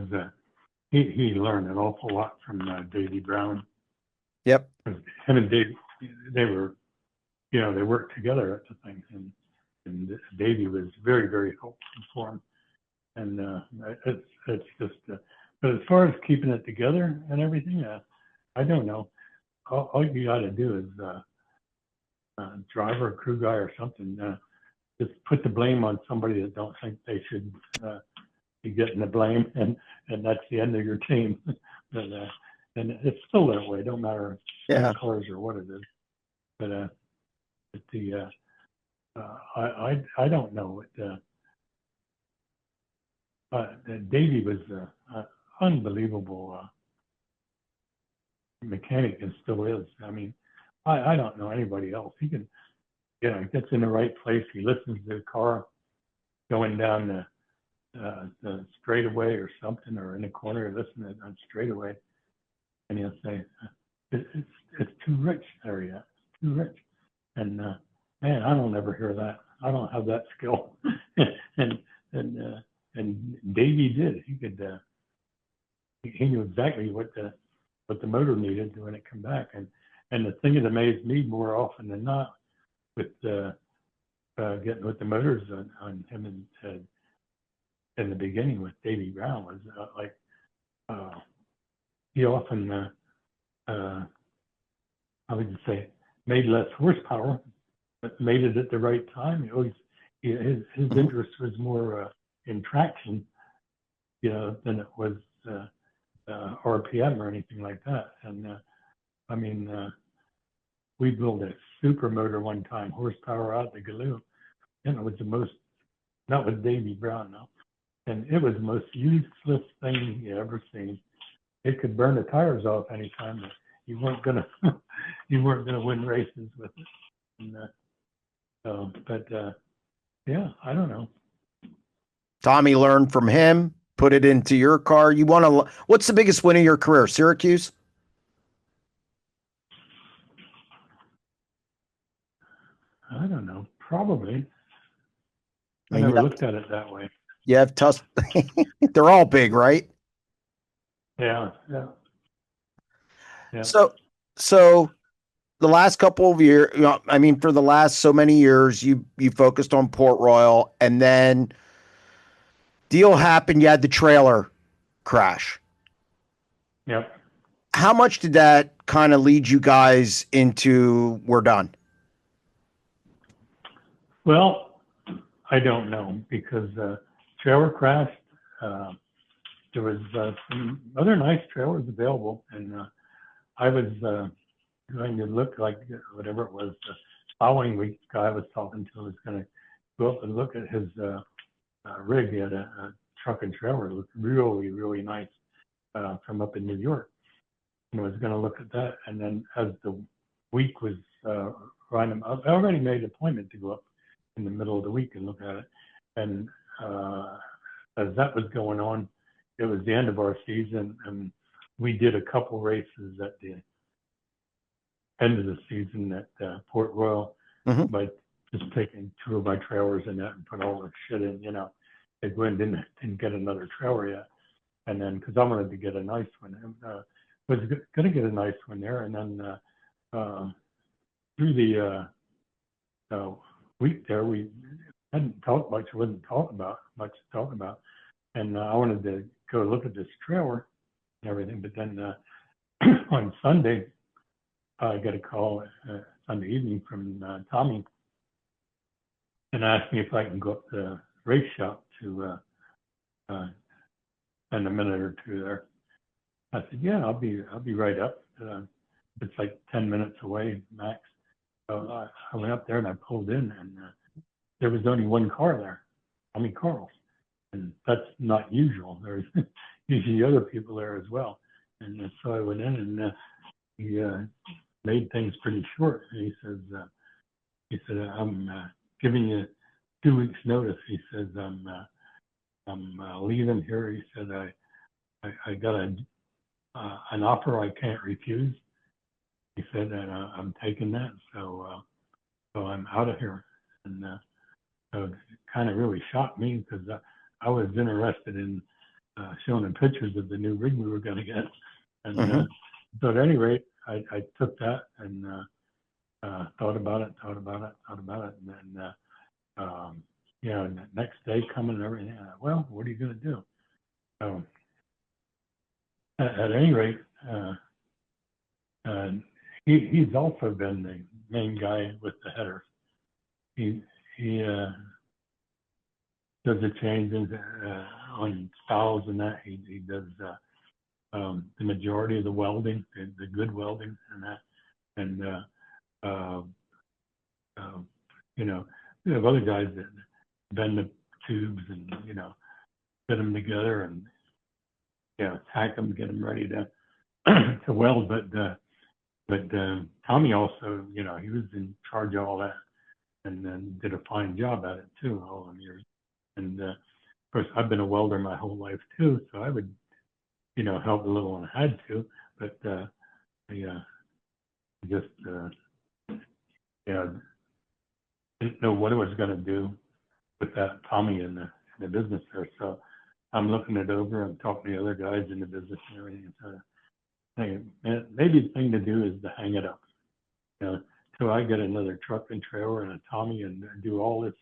he learned an awful lot from Davey Brown. Yep. Him and Davey, they were, they worked together at the thing, and Davey was very, very helpful for him. And it's just But as far as keeping it together and everything, I don't know. All you got to do is driver, crew guy, or something. Just put the blame on somebody that don't think they should be getting the blame, and that's the end of your team. But and it's still that way. Don't matter Yeah. cars or what it is. But I don't know. Davey was an unbelievable mechanic and still is. I mean, I don't know anybody else. He can, gets in the right place. He listens to the car going down the straightaway or something, or in the corner, listen to it on straightaway, and he'll say, it's too rich there yet. It's too rich. And man, I don't ever hear that. I don't have that skill. and Davey did. He could. He knew exactly what the motor needed when it come back. And the thing that amazed me more often than not with getting with the motors on him and in the beginning with Davey Brown was he often I would say made less horsepower, but made it at the right time. His interest was more in traction, than it was RPM or anything like that. And I mean, we built a super motor one time, horsepower out the galoo, and it was the most, not with Davey Brown now, and it was the most useless thing you ever seen. It could burn the tires off anytime, but you weren't gonna win races with it. And, yeah, I don't know. Tommy learned from him, put it into your car. What's the biggest win of your career? Syracuse? I don't know. Probably. I I mean, never looked at it that way. You have they're all big, right? Yeah. So the last couple of years, I mean, for the last so many years, you focused on Port Royal, and then deal happened. You had the trailer crash. Yep. How much did that kind of lead you guys into we're done? Well, I don't know, because trailer crashed. There was some other nice trailers available, and I was going to look like whatever it was. The following week, the guy I was talking to was going to go up and look at his rig. He had a truck and trailer. It looked really, really nice from up in New York. And I was going to look at that. And then as the week was running up, I already made an appointment to go up in the middle of the week and look at it. And as that was going on, it was the end of our season, and we did a couple races at the end of the season at Port Royal by just taking two of my trailers in that and put all the shit in, It didn't get another trailer yet. And then, because I wanted to get a nice one, was going to get a nice one there. And then through the week there, we hadn't talked much, wasn't talking about much to talk about. And I wanted to go look at this trailer and everything. But then on Sunday, I got a call Sunday evening from Tommy and asked me if I can go up to the race shop to spend a minute or two there. I said, yeah, I'll be right up. It's like 10 minutes away max. So I went up there and I pulled in, and there was only one car there, Tommy Carl's. And that's not usual. There's usually other people there as well. And so I went in, and he made things pretty short. And he said, I'm giving you 2 weeks notice. He says, I'm leaving here. He said, I got an offer I can't refuse. He said that I'm taking that, so I'm out of here. And so it kind of really shocked me, because I was interested in showing him pictures of the new rig we were going to get. And so at any rate, I took that and thought about it. And then, the next day coming and everything, well, what are you going to do? So at any rate, he's also been the main guy with the headers. He does the changes on styles and that. He does the majority of the welding, the good welding and that. And you know, we have other guys that bend the tubes and fit them together and tack them, get them ready to to weld. But Tommy also, he was in charge of all that, and then did a fine job at it too all them years. And of course, I've been a welder my whole life too, so I would help a little when I had to. But just didn't know what I was going to do with that Tommy in the business there. So I'm looking it over. I'm talking to the other guys in the business and everything. So maybe the thing to do is to hang it up. Till I get another truck and trailer and a Tommy and do all this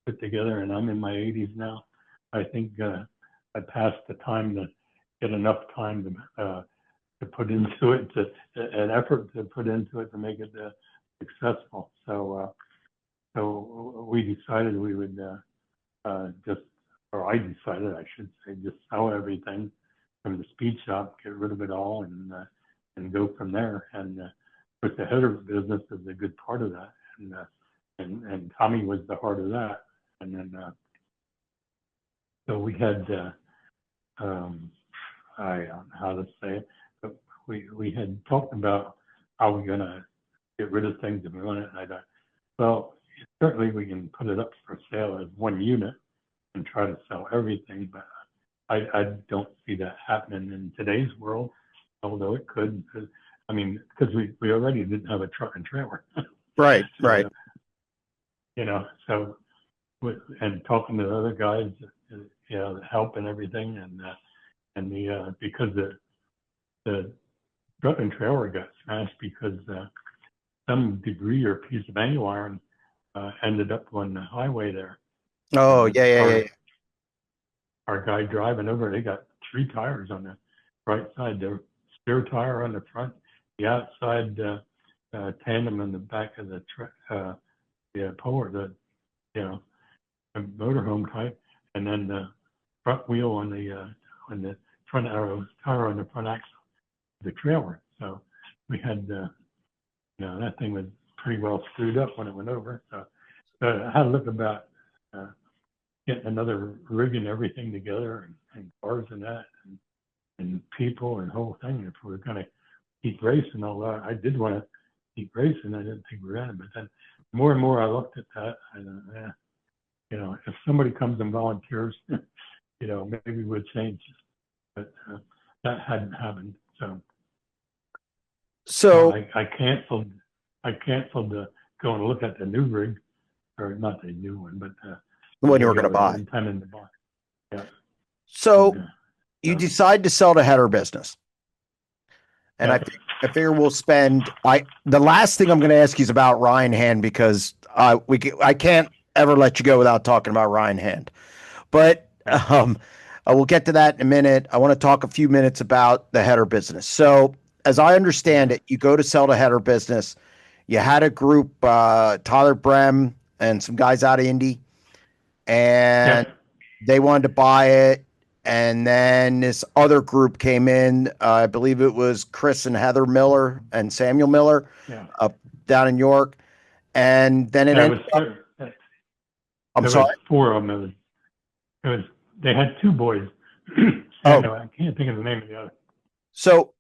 put together. And I'm in my 80s now. I think I passed the time to get enough time to put into it, an effort to put into it to make it successful. So we decided we would I decided, I should say, just sell everything from the speed shop, get rid of it all, and go from there. And with the header business is a good part of that. And Tommy was the heart of that. And then so we had I don't know how to say it, but we had talked about how we're gonna get rid of things if we want it. And I thought, well, certainly we can put it up for sale as one unit and try to sell everything, but I don't see that happening in today's world, although it could. Because we already didn't have a truck and trailer. Right, right. So and talking to the other guys, the help and everything, and because the truck and trailer got smashed because some debris or piece of angle iron ended up on the highway there. Oh, yeah. Our guy driving over, they got 3 tires on the right side. The spare tire on the front, the outside tandem in the back of the Polar, the motorhome type, and then the front wheel on the front tire on the front axle of the trailer. So we had that thing was pretty well screwed up when it went over. So I had to look about getting another rig and everything together, and cars and that, and people and whole thing. If we were going to keep racing, all that, I did want to keep racing. I didn't think we were going to, but then more and more I looked at that, and if somebody comes and volunteers, maybe we'll change. But that hadn't happened. So I canceled the go and look at the new rig, or not the new one, but the one you were going to buy. Intending to buy. Yeah. So you decide to sell the header business, and I figure we'll spend. The last thing I'm going to ask you is about Ryan Hand, because I can't ever let you go without talking about Ryan Hand. But I will get to that in a minute. I want to talk a few minutes about the header business. So as I understand it, you go to sell the header business. You had a group, Tyler Brem and some guys out of Indy, and they wanted to buy it. And then this other group came in. I believe it was Chris and Heather Miller and Samuel Miller up down in York. And then it ended up. I'm sorry? Was 4 of them. They had 2 boys. I can't think of the name of the other. So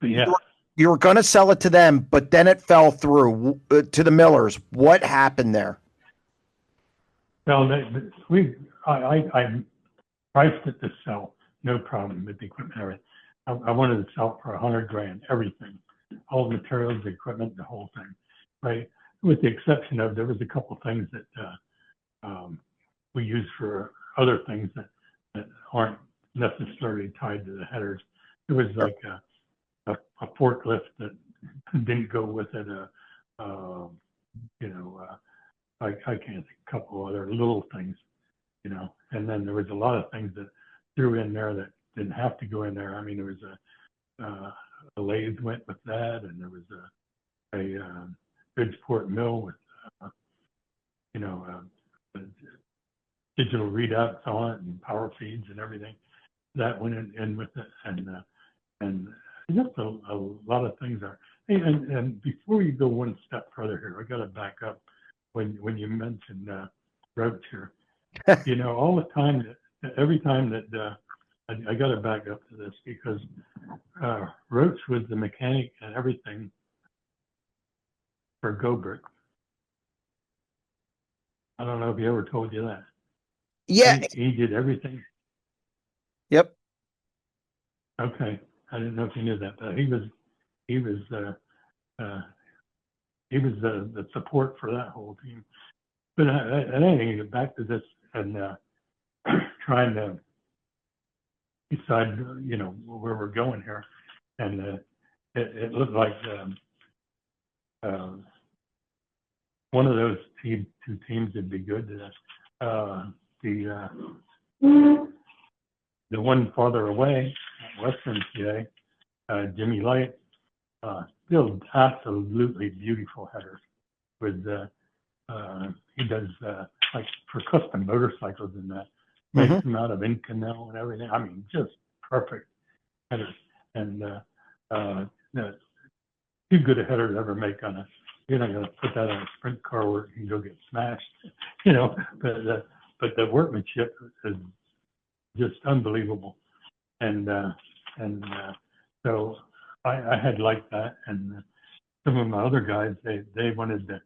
you were going to sell it to them, but then it fell through to the Millers. What happened there? Well, I priced it to sell, no problem with the equipment. Everything. I wanted to sell it for $100,000, everything, all the materials, the equipment, the whole thing, right? With the exception of there was a couple of things that we use for other things that aren't necessarily tied to the headers. It was like a forklift that didn't go with it. I can't think a couple other little things, and then there was a lot of things that threw in there that didn't have to go in there. I mean, there was a lathe went with that, and there was a Bridgeport mill with, you know, digital readouts on it and power feeds and everything that went in with it, and just a lot of things are. Hey, and before you go one step further here, I got to back up when you mentioned Roach here. You know, all the time, every time that I got to back up to this because Roach was the mechanic and everything for Go-Brick. I don't know if he ever told you that. Yeah. He did everything. Yep. Okay, I didn't know if you knew that, but he was the support for that whole team. But anyway, back to this and trying to decide, you know, where we're going here, and it looked like one of those two teams would be good. The one farther away, Western PA, Jimmy Light, builds absolutely beautiful headers. With he does like for custom motorcycles and that, makes them out of Inconel and everything. I mean, just perfect headers. And too good a header to ever make on a. You're not going to put that on a sprint car where it can go get smashed, you know. But the workmanship is just unbelievable, and so I had liked that, and some of my other guys they wanted to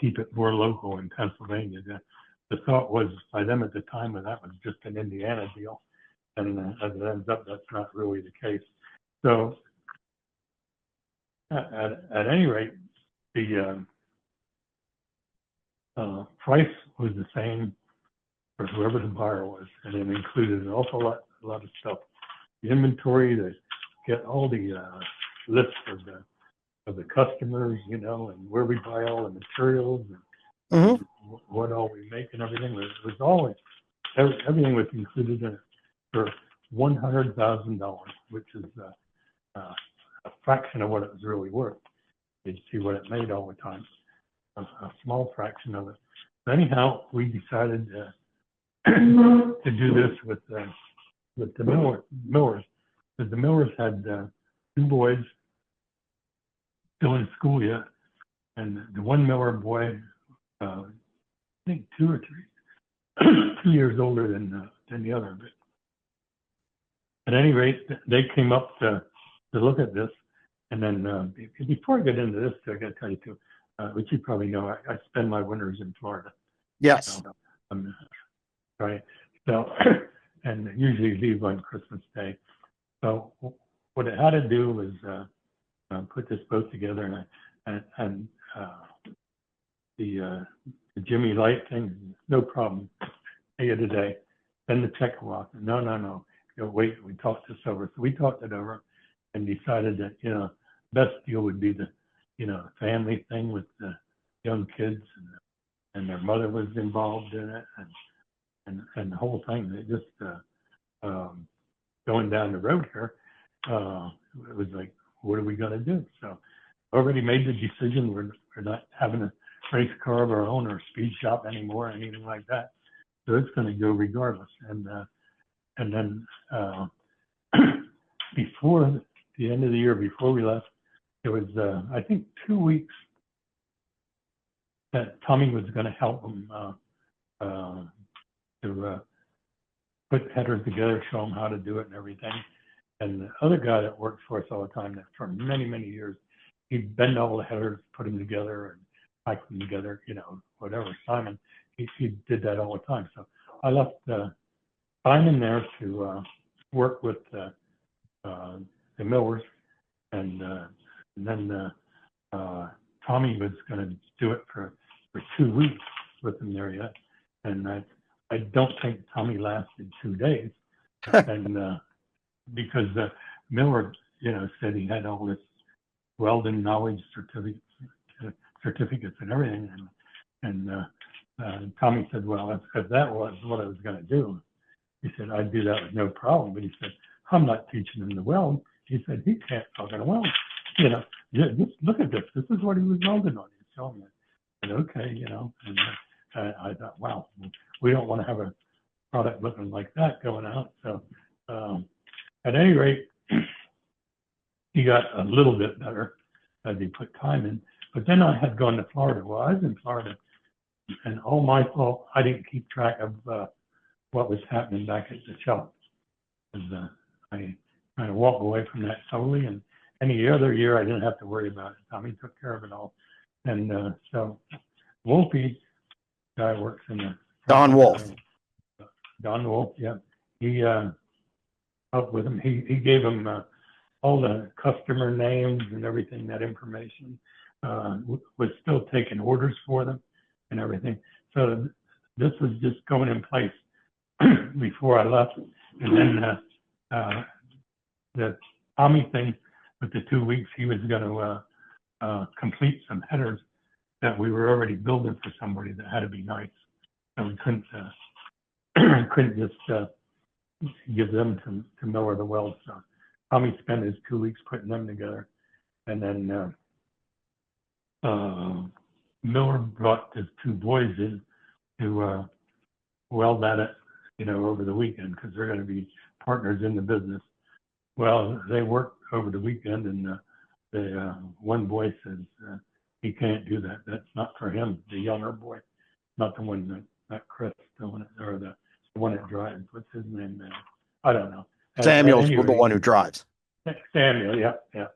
keep it more local in Pennsylvania. The thought was by them at the time that was just an Indiana deal, and as it ends up, that's not really the case. So at any rate, the price was the same for whoever the buyer was, and it included an awful lot of stuff. The inventory, to get all the lists of the customers, you know, and where we buy all the materials and what all we make and everything. It was always everything was included in it for $100,000, which is a fraction of what it was really worth. You'd see what it made all the time, a small fraction of it. But anyhow, we decided to do this with the millers, because the millers had two boys still in school yet, and the one miller boy, I think 2 or 3, 2 years older than the other. But at any rate, they came up to look at this, and then before I get into this, I got to tell you too, which you probably know, I spend my winters in Florida. Yes. Right. So, and usually leave on Christmas Day. So what it had to do was put this boat together, and the Jimmy Light thing, no problem. Pay it today. Then the check walk. No. You know, wait, we talked this over. So we talked it over and decided that, you know, best deal would be the, you know, family thing with the young kids, and their mother was involved in it, and the whole thing. They just going down the road here, it was like, what are we going to do? So already made the decision. We're not having a race car of our own or speed shop anymore, or anything like that. So it's going to go regardless. And then before the end of the year, before we left, it was I think 2 weeks that Tommy was going to help him to put headers together, show him how to do it and everything. And the other guy that worked for us all the time, that for many, many years, he'd bend all the headers, put them together, and pack them together, you know, whatever. Simon, he did that all the time. So I left Simon there to work with the millers, and then Tommy was going to do it for 2 weeks with him there yet. And I don't think Tommy lasted 2 days. And because the miller, you know, said he had all this welding knowledge certificates and everything. And Tommy said, well, if that was what I was going to do, he said, I'd do that with no problem. But he said, I'm not teaching him to weld. He said, he can't fucking weld. You know, just look at this. This is what he was welding on. He's showing me. I said, okay, you know, and I thought, wow, we don't want to have a product looking like that going out. So at any rate, he got a little bit better as he put time in. But then I had gone to Florida. Well, I was in Florida, and all my fault, I didn't keep track of what was happening back at the shop. Because I kind of walked away from that totally, and any other year I didn't have to worry about it. Tommy took care of it all. And so Wolfie, guy works in the... Don Wolf. Don Wolf, yeah. He helped with him. He gave him all the customer names and everything, that information. Was still taking orders for them and everything. So this was just going in place before I left. And then the Tommy thing, with the 2 weeks, he was going to complete some headers that we were already building for somebody that had to be nice. And we couldn't just give them to Miller to weld. So Tommy spent his 2 weeks putting them together. And then Miller brought his two boys in to weld at it, you know, over the weekend, because they're going to be partners in the business. Well, they worked over the weekend, and the one boy says he can't do that. That's not for him, the younger boy, not the one that Chris, the one, or the one that drives. What's his name, man? I don't know. Samuel's the one who drives. Samuel, yeah.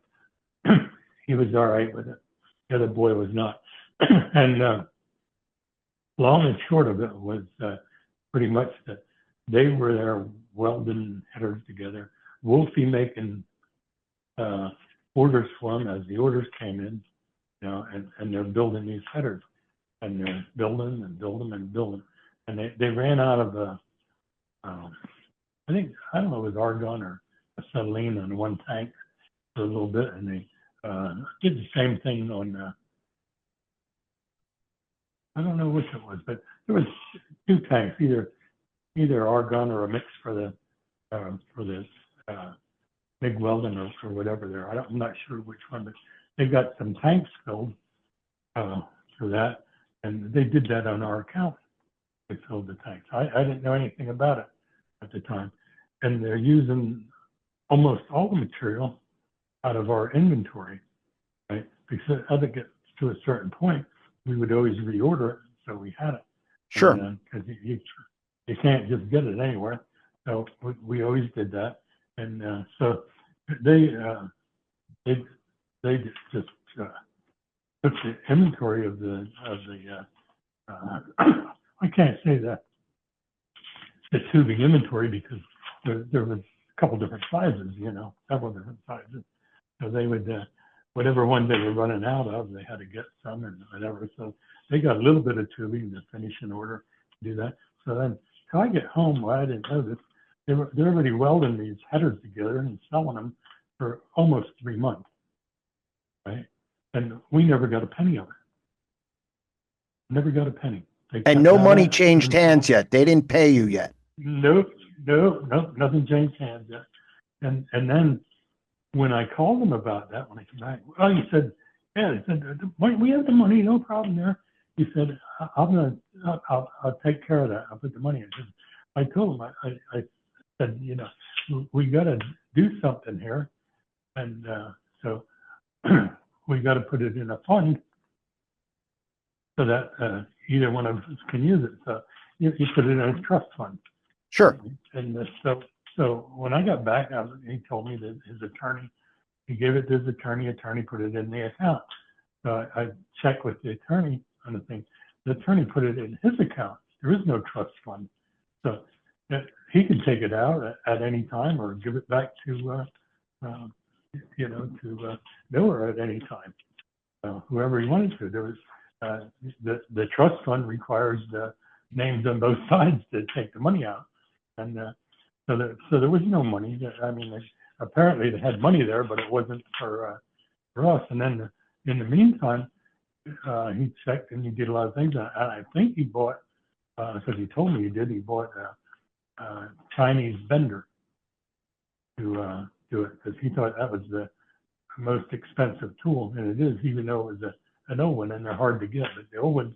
He was all right with it. The other boy was not. And long and short of it was pretty much that they were there welding headers together. Wolfie making orders for them as the orders came in, you know, and they're building these headers, and they're building and building and building. And they ran out of I don't know, it was argon or acetylene on one tank for a little bit, and they did the same thing on I don't know which it was, but there was two tanks, either argon or a mix for the MIG welding or whatever there. I'm not sure which one, but they got some tanks filled for that, and they did that on our account. They filled the tanks. I didn't know anything about it at the time, and they're using almost all the material out of our inventory, right? Because as it gets to a certain point, we would always reorder it, so we had it. Sure. Because you can't just get it anywhere. So we always did that, and so they just took the inventory of the I can't say that the tubing inventory, because there was a couple different sizes, you know, several different sizes. So they would whatever one they were running out of, they had to get some and whatever. So they got a little bit of tubing to finish an order to do that. So then, till I get home, well, I didn't know this. They're already welding these headers together and selling them for almost 3 months, right? And we never got a penny of it. Never got a penny. And no money changed hands yet. They didn't pay you yet. Nope, nothing changed hands yet. And then when I called him about that, when I came back, well, he said, yeah, he said, we have the money, no problem there. He said, I'll take care of that. I'll put the money in. I told him, I said, you know, we got to do something here. And so we got to put it in a fund so that either one of us can use it. So you put it in a trust fund. Sure. And so when I got back, he told me that his attorney, he gave it to his attorney put it in the account. So I checked with the attorney on the thing. The attorney put it in his account. There is no trust fund. So he can take it out at any time or give it back to, you know, to Miller at any time, whoever he wanted to. There was the trust fund requires the names on both sides to take the money out, and so there was no money. I mean, apparently they had money there, but it wasn't for us. And then in the meantime, he checked and he did a lot of things. And I think he bought, because he told me he did. He bought a Chinese vendor to to it because he thought that was the most expensive tool, and it is, even though it was an old one, and they're hard to get. But the old one's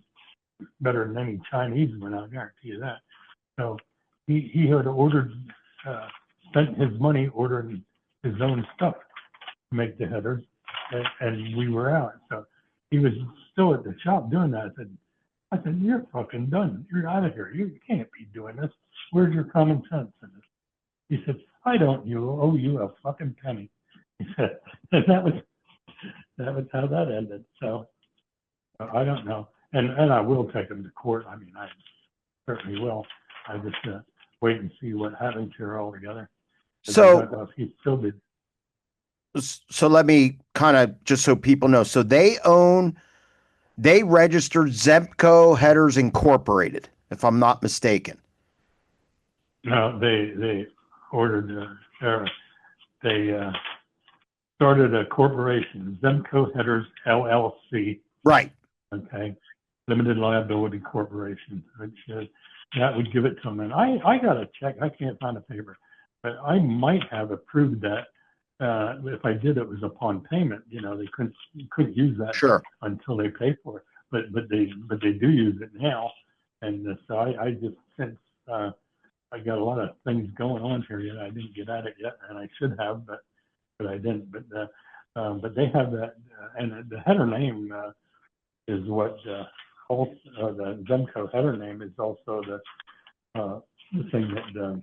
better than any Chinese one, I'll guarantee you that. So he had ordered, spent his money ordering his own stuff to make the headers, and we were out. So he was still at the shop doing that. I said, you're fucking done. You're out of here. You can't be doing this. Where's your common sense in this? He said, I don't owe you a fucking penny. He said, and that was how that ended. So I don't know. And I will take him to court. I mean, I certainly will. I just wait and see what happens here altogether. So he still did. So let me kind of, just so people know. So they registered Zemco Headers Incorporated, if I'm not mistaken. No, they ordered, they started a corporation, Zemco Headers LLC. Right. Okay. Limited Liability Corporation, which that would give it to them. And I got a check. I can't find a paper, but I might have approved that. If I did, it was upon payment. You know, they couldn't use that until they pay for it. But they do use it now. And so I just, since I got a lot of things going on here yet, I didn't get at it yet, and I should have, but I didn't. But they have that, and the header name is what the Zemco header name is also the thing that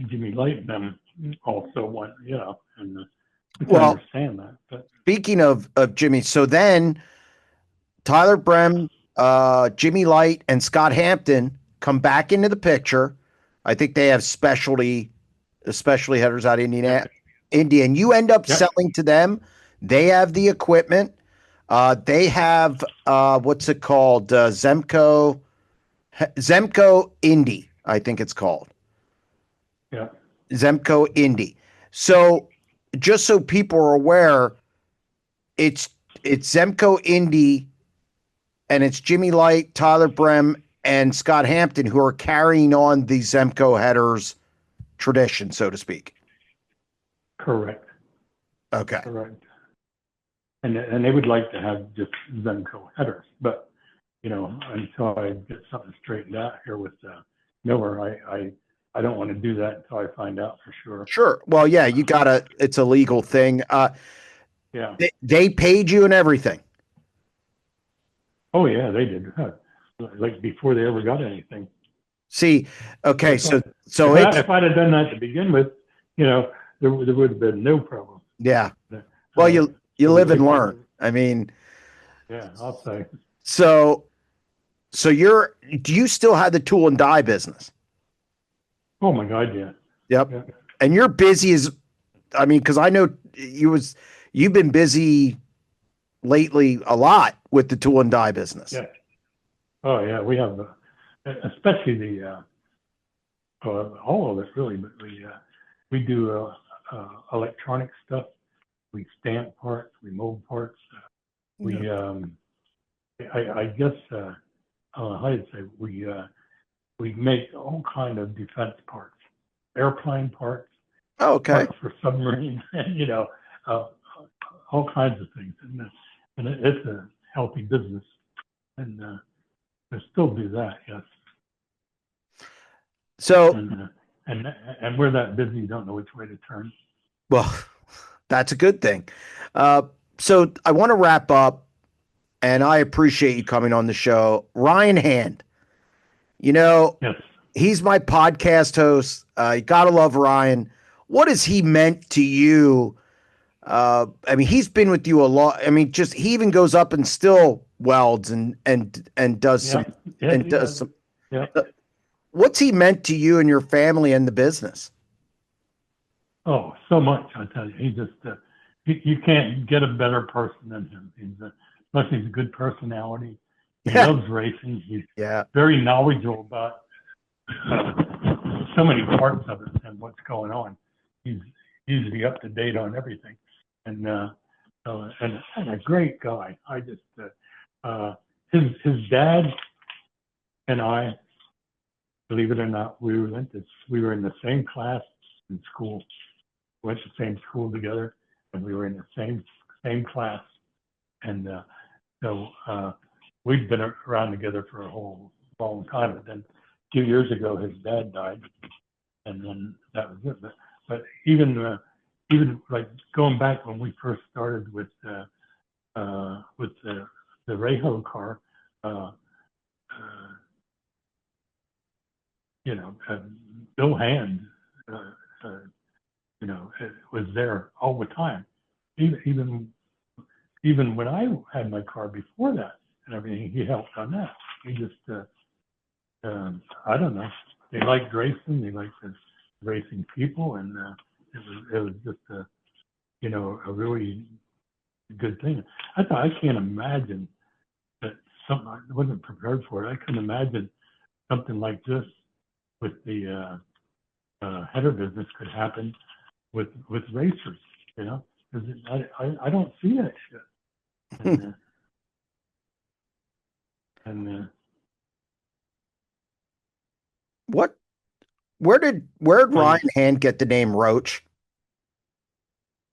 Jimmy Light and them also want, you know, and I can understand that. But speaking of Jimmy, so then Tyler Brem, Jimmy Light, and Scott Hampton come back into the picture. I think they have especially headers out of India, and you end up selling to them. They have the equipment. They have what's it called? Zemco Indie, I think it's called. Yeah. Zemco Indie. So just so people are aware, it's Zemco Indie, and it's Jimmy Light, Tyler Brem, and Scott Hampton who are carrying on the Zemco Headers tradition, so to speak. Correct. Okay. Correct. And they would like to have just Zemco Headers, but you know, until I get something straightened out here with Miller, I don't want to do that until I find out for sure. Sure. Well, yeah, you gotta. It's a legal thing. Yeah. They paid you and everything. Oh yeah, they did. Like before they ever got anything. See, okay, so if I'd have done that to begin with, you know, there would have been no problem. Yeah. Well, you live and learn. I mean, yeah, I'll say. So do you still have the tool and die business? Oh my God, yeah. Yep. Yeah. And you're busy because I know you've been busy lately a lot with the tool and die business. Yeah. Oh yeah, we have, especially the all of it really, but we do electronic stuff. We stamp parts, we mold parts. I guess how do you say, we make all kind of defense parts, airplane parts. Oh, okay. Parts for submarines, and you know, all kinds of things, and it's a healthy business, and I still do that, yes. So and we're that busy, you don't know which way to turn. Well, that's a good thing. So I want to wrap up, and I appreciate you coming on the show. Ryan Hand, you know, yes. He's my podcast host. You gotta love Ryan. What has he meant to you? I mean, he's been with you a lot. I mean, just he even goes up and still welds and does some and does some. Yeah. What's he meant to you and your family and the business? Oh, so much, I tell you. He just you can't get a better person than him. Plus, he's a good personality. He loves racing. He's very knowledgeable about so many parts of it and what's going on. He's usually up to date on everything, and a great guy. I just his dad and I, believe it or not, we were in the same class in school. went to the same school together, and we were in the same class. And so we'd been around together for a whole long time. And then a few years ago, his dad died, and then that was it. But even like going back when we first started with the Reho car, Bill Hand, was there all the time. Even when I had my car before that and everything, he helped on that. He just, I don't know. They liked racing. They liked the racing people, and it was just a really good thing. I can't imagine that something. I wasn't prepared for it. I couldn't imagine something like this with the header business could happen with racers. I don't see that shit. Where'd Ryan Hand get the name Roach?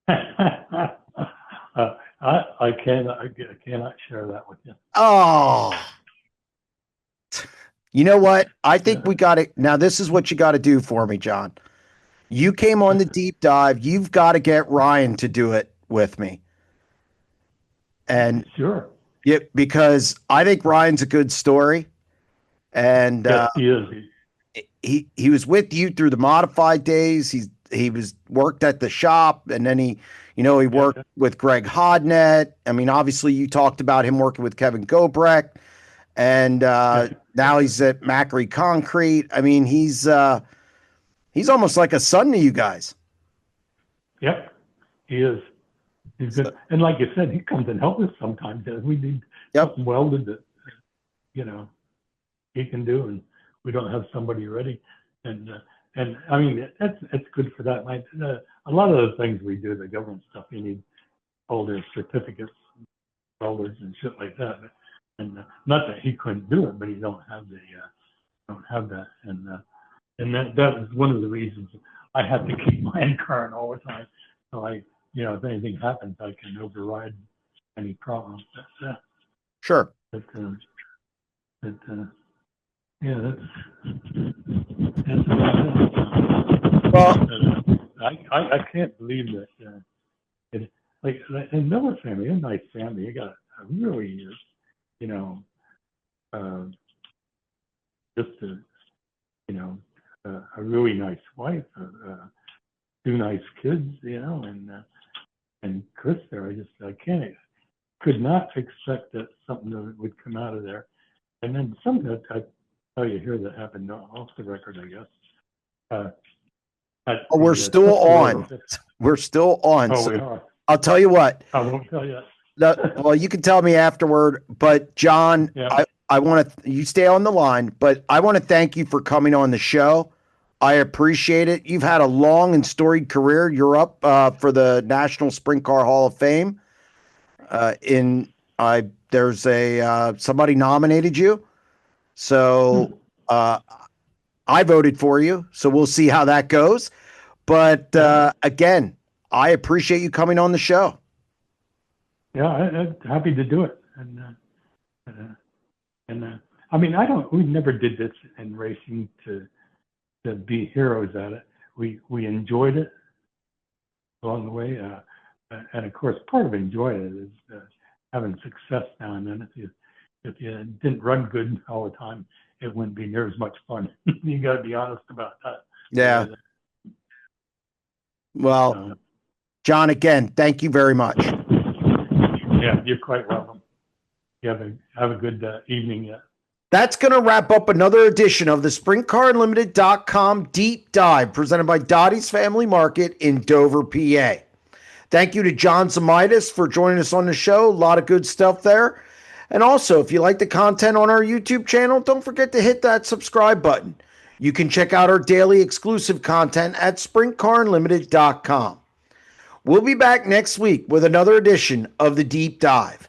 I cannot share that with you. Oh, you know what? I think we got to, now this is what you got to do for me, John. You came on the deep dive. You've got to get Ryan to do it with me. And sure. Yeah, because I think Ryan's a good story. And yes, he is. He was with you through the modified days. He was worked at the shop, and then he worked with Greg Hodnett. I mean, obviously you talked about him working with Kevin Gobrecht, and now he's at Macri Concrete. I mean, he's almost like a son to you guys. Yep, he is. He's good. And like you said, he comes and helps us sometimes. We need something welded that, he can do, and we don't have somebody ready. And I mean, it's good for that. A lot of the things we do, the government stuff, you need all their certificates, welders and shit like that. And not that he couldn't do it, but he don't have that. And that is one of the reasons I have to keep mine current all the time. So if anything happens, I can override any problems. Sure. I can't believe that. And Miller family, a nice family. You got a really, just a really nice wife, two nice kids, and Chris there. I could not expect that something would come out of there. And then something that I tell you here that happened off the record, I guess. We're still on. We're still on. Oh, so we are. I'll tell you what. I won't tell you. Well, you can tell me afterward. But John, I want to. You stay on the line, but I want to thank you for coming on the show. I appreciate it. You've had a long and storied career. You're up for the National Sprint Car Hall of Fame. There's somebody nominated you, so I voted for you. So we'll see how that goes. But again, I appreciate you coming on the show. Yeah, I'm happy to do it. And I mean, we never did this in racing to be heroes at it. We enjoyed it along the way. And of course, part of enjoying it is having success now and then. If you didn't run good all the time, it wouldn't be near as much fun. You got to be honest about that. Yeah. Well, John, again, thank you very much. Yeah, you're quite welcome. You have a good evening yet. That's going to wrap up another edition of the SprintCarUnlimited.com Deep Dive presented by Dottie's Family Market in Dover, PA. Thank you to John Zemaitis for joining us on the show. A lot of good stuff there. And also, if you like the content on our YouTube channel, don't forget to hit that subscribe button. You can check out our daily exclusive content at SprintCarUnlimited.com. We'll be back next week with another edition of the Deep Dive.